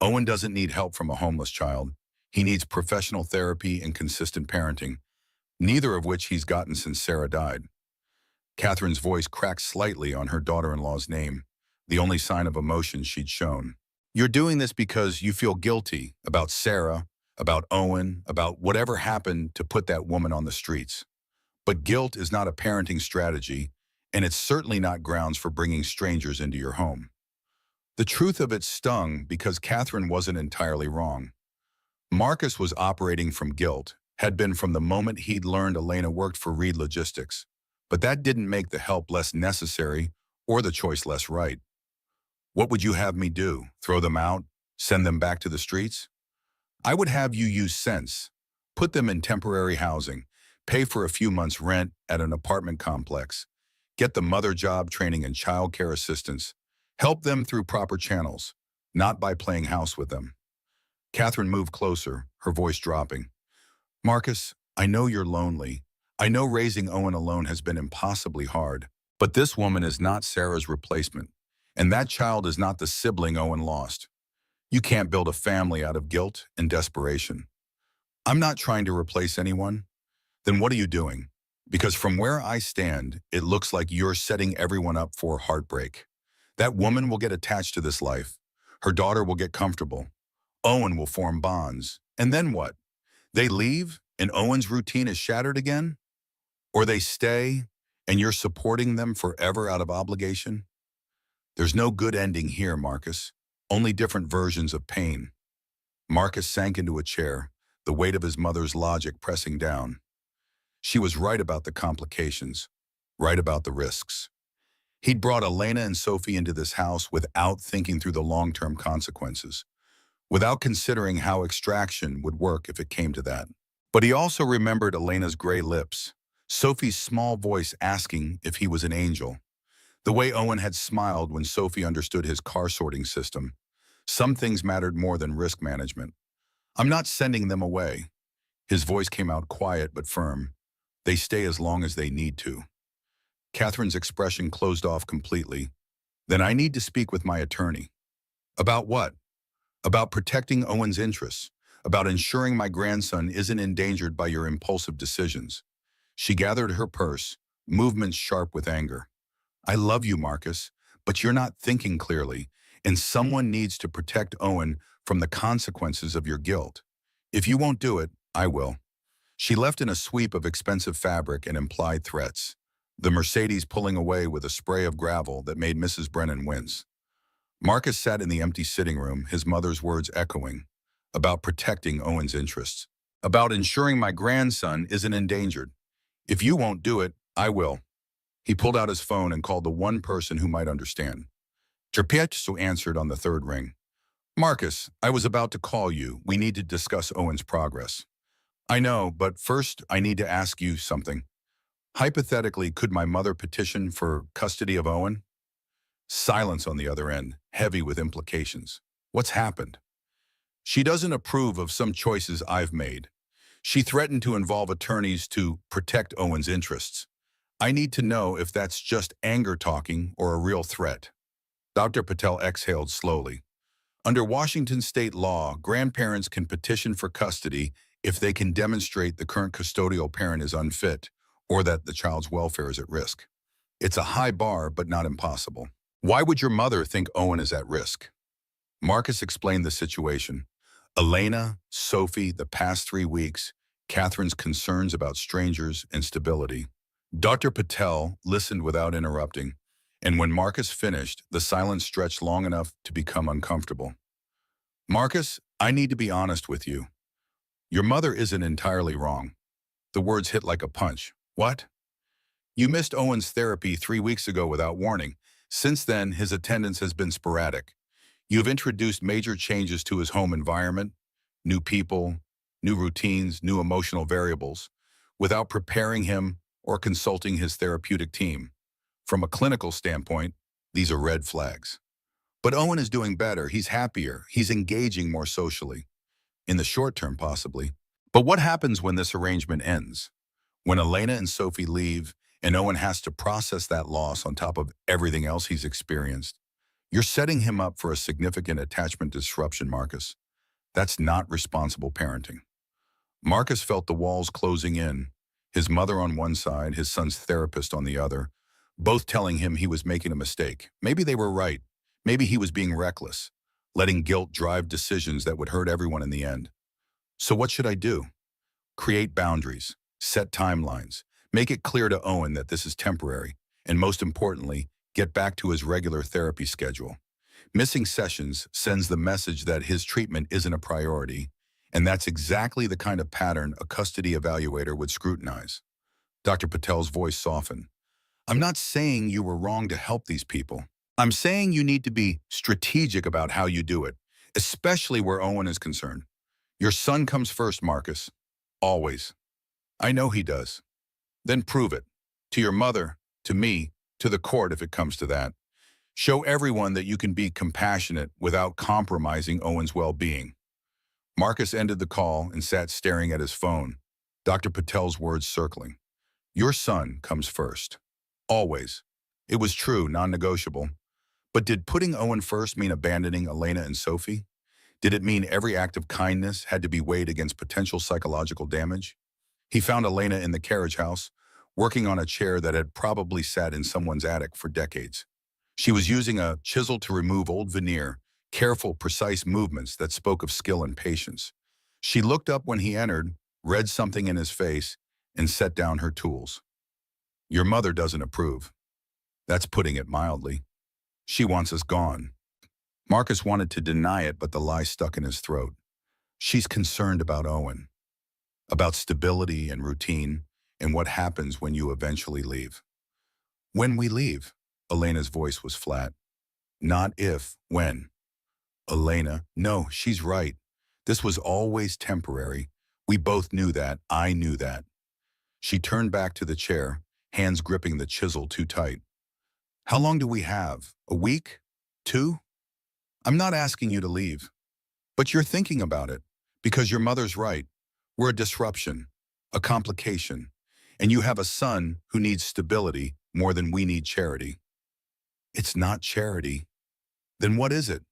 Owen doesn't need help from a homeless child. He needs professional therapy and consistent parenting, neither of which he's gotten since Sarah died. Catherine's voice cracked slightly on her daughter-in-law's name, the only sign of emotion she'd shown. You're doing this because you feel guilty about Sarah, about Owen, about whatever happened to put that woman on the streets. But guilt is not a parenting strategy, and it's certainly not grounds for bringing strangers into your home. The truth of it stung because Catherine wasn't entirely wrong. Marcus was operating from guilt, had been from the moment he'd learned Elena worked for Reed Logistics. But that didn't make the help less necessary or the choice less right. What would you have me do? Throw them out? Send them back to the streets? I would have you use sense. Put them in temporary housing. Pay for a few months' rent at an apartment complex. Get the mother job training and childcare assistance. Help them through proper channels, not by playing house with them. Catherine moved closer, her voice dropping. Marcus, I know you're lonely. I know raising Owen alone has been impossibly hard, but this woman is not Sarah's replacement, and that child is not the sibling Owen lost. You can't build a family out of guilt and desperation. I'm not trying to replace anyone. Then what are you doing? Because from where I stand, it looks like you're setting everyone up for heartbreak. That woman will get attached to this life. Her daughter will get comfortable. Owen will form bonds. And then what? They leave, and Owen's routine is shattered again? Or they stay, and you're supporting them forever out of obligation? There's no good ending here, Marcus. Only different versions of pain. Marcus sank into a chair, the weight of his mother's logic pressing down. She was right about the complications, right about the risks. He'd brought Elena and Sophie into this house without thinking through the long-term consequences, without considering how extraction would work if it came to that. But he also remembered Elena's gray lips, Sophie's small voice asking if he was an angel, the way Owen had smiled when Sophie understood his car sorting system. Some things mattered more than risk management. I'm not sending them away. His voice came out quiet but firm. They stay as long as they need to. Catherine's expression closed off completely. Then I need to speak with my attorney. About what? About protecting Owen's interests, about ensuring my grandson isn't endangered by your impulsive decisions. She gathered her purse, movements sharp with anger. I love you, Marcus, but you're not thinking clearly, and someone needs to protect Owen from the consequences of your guilt. If you won't do it, I will. She left in a sweep of expensive fabric and implied threats, the Mercedes pulling away with a spray of gravel that made Mrs. Brennan wince. Marcus sat in the empty sitting room, his mother's words echoing, about protecting Owen's interests, about ensuring my grandson isn't endangered. If you won't do it, I will. He pulled out his phone and called the one person who might understand. Gerpietsu answered on the third ring. Marcus, I was about to call you. We need to discuss Owen's progress. I know, but first I need to ask you something. Hypothetically, could my mother petition for custody of Owen? Silence on the other end, heavy with implications. What's happened? She doesn't approve of some choices I've made. She threatened to involve attorneys to protect Owen's interests. I need to know if that's just anger talking or a real threat. Dr. Patel exhaled slowly. Under Washington state law, grandparents can petition for custody if they can demonstrate the current custodial parent is unfit or that the child's welfare is at risk. It's a high bar, but not impossible. Why would your mother think Owen is at risk? Marcus explained the situation. Elena, Sophie, the past 3 weeks, Catherine's concerns about strangers and stability. Dr. Patel listened without interrupting, and when Marcus finished, the silence stretched long enough to become uncomfortable. Marcus, I need to be honest with you. Your mother isn't entirely wrong. The words hit like a punch. What? You missed Owen's therapy 3 weeks ago without warning. Since then, his attendance has been sporadic. You've introduced major changes to his home environment, new people, new routines, new emotional variables, without preparing him or consulting his therapeutic team. From a clinical standpoint, these are red flags. But Owen is doing better. He's happier. He's engaging more socially. In the short term, possibly. But what happens when this arrangement ends? When Elena and Sophie leave and Owen has to process that loss on top of everything else he's experienced? You're setting him up for a significant attachment disruption, Marcus. That's not responsible parenting. Marcus felt the walls closing in, his mother on one side, his son's therapist on the other, both telling him he was making a mistake. Maybe they were right. Maybe he was being reckless, letting guilt drive decisions that would hurt everyone in the end. So what should I do? Create boundaries, set timelines, make it clear to Owen that this is temporary, and most importantly, get back to his regular therapy schedule. Missing sessions sends the message that his treatment isn't a priority, and that's exactly the kind of pattern a custody evaluator would scrutinize. Dr. Patel's voice softened. I'm not saying you were wrong to help these people. I'm saying you need to be strategic about how you do it, especially where Owen is concerned. Your son comes first, Marcus. Always. I know he does. Then prove it. To your mother, to me, to the court if it comes to that. Show everyone that you can be compassionate without compromising Owen's well-being. Marcus ended the call and sat staring at his phone, Dr. Patel's words circling. Your son comes first. Always. It was true, non-negotiable. But did putting Owen first mean abandoning Elena and Sophie? Did it mean every act of kindness had to be weighed against potential psychological damage? He found Elena in the carriage house, working on a chair that had probably sat in someone's attic for decades. She was using a chisel to remove old veneer, careful, precise movements that spoke of skill and patience. She looked up when he entered, read something in his face, and set down her tools. Your mother doesn't approve. That's putting it mildly. She wants us gone. Marcus wanted to deny it, but the lie stuck in his throat. She's concerned about Owen, about stability and routine, and what happens when you eventually leave. When we leave, Elena's voice was flat. Not if, when. Elena, no, she's right. This was always temporary. We both knew that. I knew that. She turned back to the chair, hands gripping the chisel too tight. How long do we have? A week? 2? I'm not asking you to leave. But you're thinking about it, because your mother's right. We're a disruption, a complication, and you have a son who needs stability more than we need charity. It's not charity. Then what is it?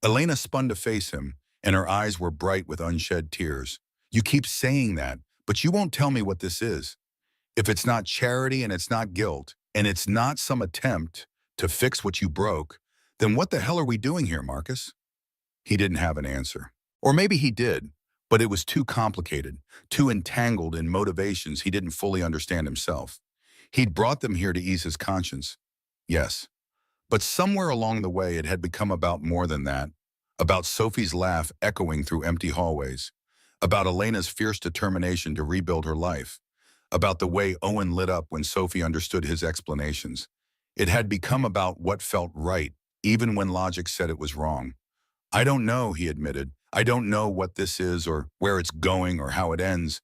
Elena spun to face him, and her eyes were bright with unshed tears. You keep saying that, but you won't tell me what this is. If it's not charity and it's not guilt, and it's not some attempt to fix what you broke, then what the hell are we doing here, Marcus? He didn't have an answer. Or maybe he did, but it was too complicated, too entangled in motivations he didn't fully understand himself. He'd brought them here to ease his conscience. Yes. But somewhere along the way it had become about more than that, about Sophie's laugh echoing through empty hallways, about Elena's fierce determination to rebuild her life, about the way Owen lit up when Sophie understood his explanations. It had become about what felt right, even when logic said it was wrong. I don't know, he admitted. I don't know what this is or where it's going or how it ends,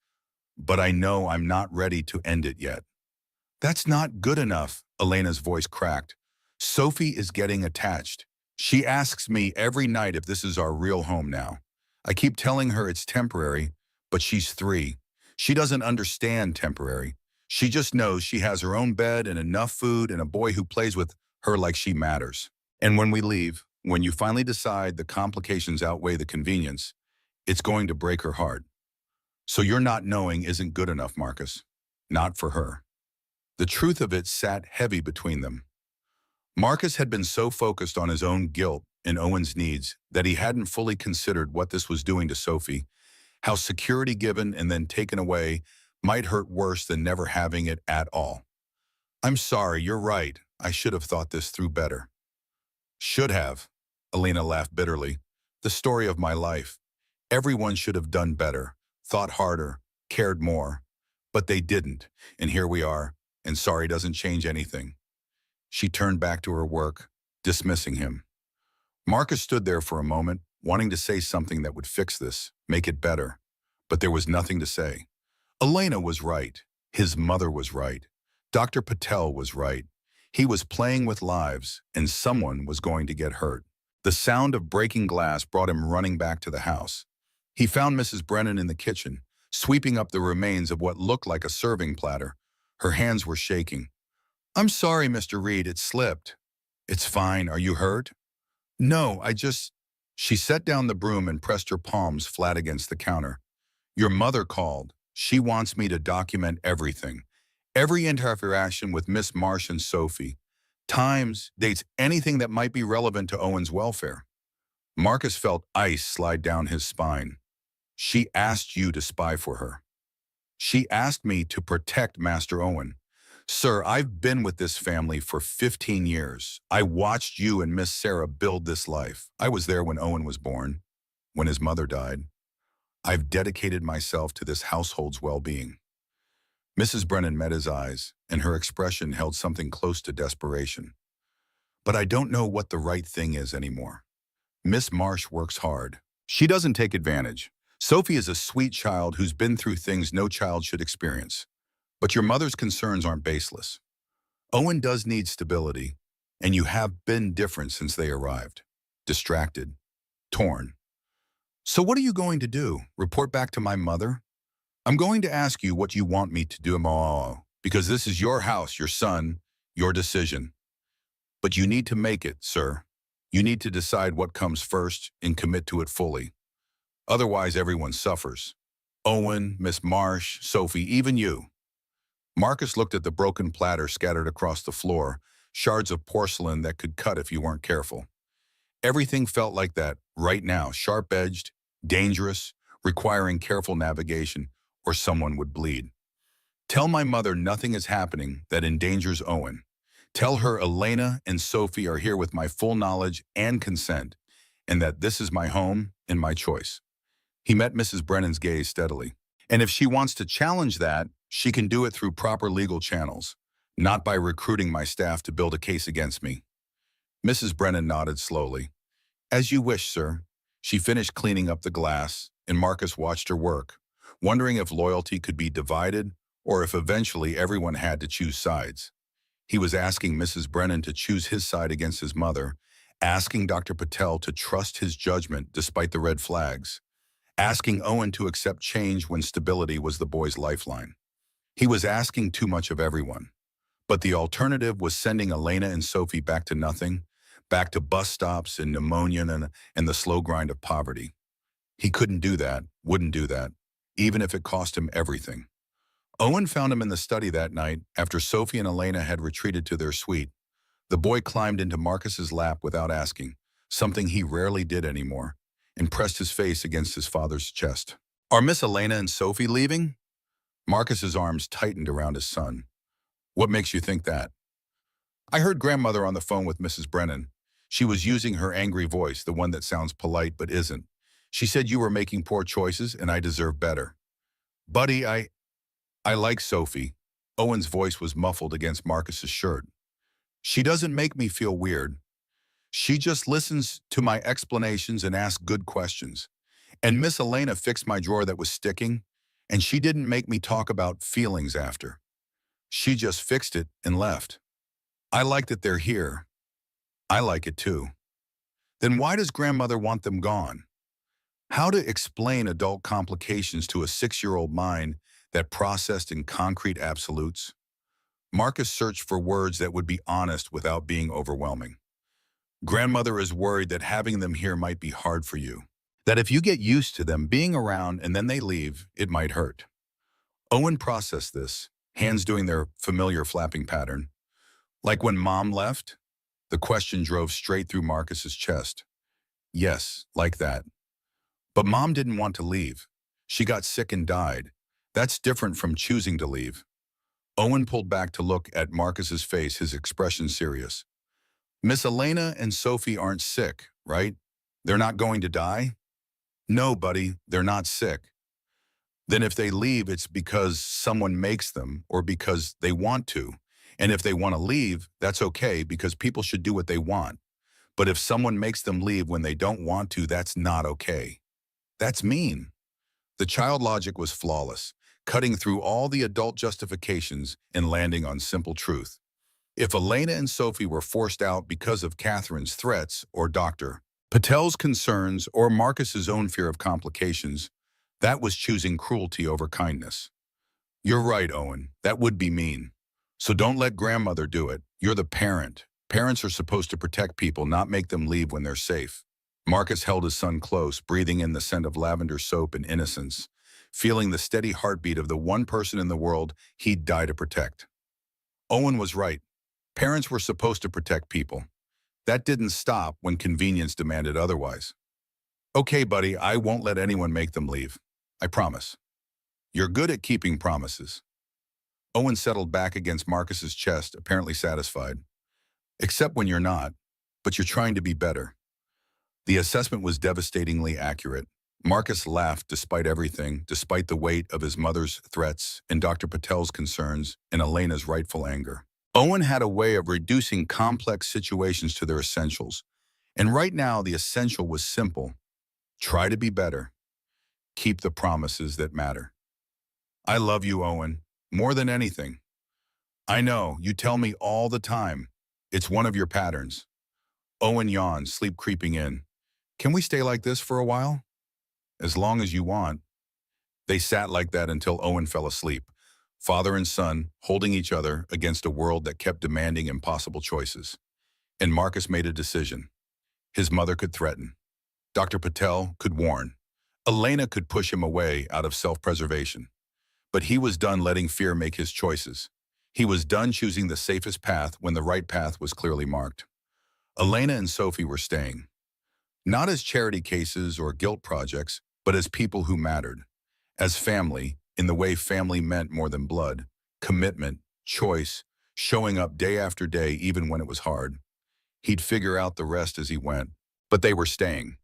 but I know I'm not ready to end it yet. That's not good enough, Elena's voice cracked. Sophie is getting attached. She asks me every night if this is our real home now. I keep telling her it's temporary, but she's 3. She doesn't understand temporary. She just knows she has her own bed and enough food and a boy who plays with her like she matters. And when we leave, when you finally decide the complications outweigh the convenience, it's going to break her heart. So your not knowing isn't good enough, Marcus. Not for her. The truth of it sat heavy between them. Marcus had been so focused on his own guilt and Owen's needs that he hadn't fully considered what this was doing to Sophie, how security given and then taken away might hurt worse than never having it at all. I'm sorry, you're right. I should have thought this through better. Should have, Elena laughed bitterly. The story of my life. Everyone should have done better, thought harder, cared more. But they didn't, and here we are, and sorry doesn't change anything. She turned back to her work, dismissing him. Marcus stood there for a moment, wanting to say something that would fix this, make it better. But there was nothing to say. Elena was right. His mother was right. Dr. Patel was right. He was playing with lives, and someone was going to get hurt. The sound of breaking glass brought him running back to the house. He found Mrs. Brennan in the kitchen, sweeping up the remains of what looked like a serving platter. Her hands were shaking. "I'm sorry, Mr. Reed, it slipped." "It's fine. Are you hurt?" "No, I just—" She set down the broom and pressed her palms flat against the counter. "Your mother called. She wants me to document everything. Every interaction with Miss Marsh and Sophie. Times, dates, anything that might be relevant to Owen's welfare." Marcus felt ice slide down his spine. "She asked you to spy for her. She asked me to protect Master Owen. Sir, I've been with this family for 15 years. I watched you and Miss Sarah build this life. I was there when Owen was born, when his mother died. I've dedicated myself to this household's well-being." Mrs. Brennan met his eyes, and her expression held something close to desperation. "But I don't know what the right thing is anymore. Miss Marsh works hard. She doesn't take advantage. Sophie is a sweet child who's been through things no child should experience. But your mother's concerns aren't baseless. Owen does need stability, and you have been different since they arrived. Distracted. Torn. So what are you going to do? Report back to my mother? I'm going to ask you what you want me to do, Ma, because this is your house, your son, your decision. But you need to make it, sir. You need to decide what comes first and commit to it fully. Otherwise, everyone suffers. Owen, Miss Marsh, Sophie, even you." Marcus looked at the broken platter scattered across the floor, shards of porcelain that could cut if you weren't careful. Everything felt like that right now, sharp-edged, dangerous, requiring careful navigation, or someone would bleed. "Tell my mother nothing is happening that endangers Owen. Tell her Elena and Sophie are here with my full knowledge and consent, and that this is my home and my choice." He met Mrs. Brennan's gaze steadily. "And if she wants to challenge that, she can do it through proper legal channels, not by recruiting my staff to build a case against me." Mrs. Brennan nodded slowly. "As you wish, sir." She finished cleaning up the glass, and Marcus watched her work, wondering if loyalty could be divided or if eventually everyone had to choose sides. He was asking Mrs. Brennan to choose his side against his mother, asking Dr. Patel to trust his judgment despite the red flags, asking Owen to accept change when stability was the boy's lifeline. He was asking too much of everyone. But the alternative was sending Elena and Sophie back to nothing, back to bus stops and pneumonia and the slow grind of poverty. He couldn't do that, wouldn't do that, even if it cost him everything. Owen found him in the study that night after Sophie and Elena had retreated to their suite. The boy climbed into Marcus's lap without asking, something he rarely did anymore, and pressed his face against his father's chest. "Are Miss Elena and Sophie leaving?" Marcus's arms tightened around his son. "What makes you think that?" "I heard grandmother on the phone with Mrs. Brennan. She was using her angry voice, the one that sounds polite but isn't. She said you were making poor choices and I deserve better." "Buddy, I like Sophie." Owen's voice was muffled against Marcus's shirt. "She doesn't make me feel weird. She just listens to my explanations and asks good questions. And Miss Elena fixed my drawer that was sticking, and she didn't make me talk about feelings after. She just fixed it and left. I like that they're here. I like it too. Then why does grandmother want them gone?" How to explain adult complications to a 6-year-old mind that processed in concrete absolutes? Marcus searched for words that would be honest without being overwhelming. "Grandmother is worried that having them here might be hard for you. That if you get used to them being around and then they leave, it might hurt." Owen processed this, hands doing their familiar flapping pattern. "Like when Mom left?" The question drove straight through Marcus's chest. "Yes, like that. But Mom didn't want to leave. She got sick and died. That's different from choosing to leave." Owen pulled back to look at Marcus's face, his expression serious. "Miss Elena and Sophie aren't sick, right? They're not going to die?" "No, buddy, they're not sick." "Then if they leave, it's because someone makes them or because they want to. And if they want to leave, that's okay because people should do what they want. But if someone makes them leave when they don't want to, that's not okay. That's mean. The child logic was flawless, cutting through all the adult justifications and landing on simple truth. If Elena and Sophie were forced out because of Catherine's threats or Dr. Patel's concerns or Marcus's own fear of complications, that was choosing cruelty over kindness. You're right, Owen. That would be mean. So don't let grandmother do it. You're the parent. Parents are supposed to protect people, not make them leave when they're safe. Marcus held his son close, breathing in the scent of lavender soap and innocence, feeling the steady heartbeat of the one person in the world he'd die to protect. Owen was right. Parents were supposed to protect people. That didn't stop when convenience demanded otherwise. Okay, buddy, I won't let anyone make them leave. I promise. You're good at keeping promises. Owen settled back against Marcus's chest, apparently satisfied. Except when you're not, but you're trying to be better. The assessment was devastatingly accurate. Marcus laughed despite everything, despite the weight of his mother's threats and Dr. Patel's concerns and Elena's rightful anger. Owen had a way of reducing complex situations to their essentials. And right now, the essential was simple. Try to be better. Keep the promises that matter. I love you, Owen, more than anything. I know, you tell me all the time. It's one of your patterns. Owen yawned, sleep creeping in. Can we stay like this for a while? As long as you want. They sat like that until Owen fell asleep, father and son holding each other against a world that kept demanding impossible choices. And Marcus made a decision. His mother could threaten. Dr. Patel could warn. Elena could push him away out of self-preservation. But he was done letting fear make his choices. He was done choosing the safest path when the right path was clearly marked. Elena and Sophie were staying. Not as charity cases or guilt projects, but as people who mattered. As family, in the way family meant more than blood, commitment, choice, showing up day after day even when it was hard. He'd figure out the rest as he went, but they were staying.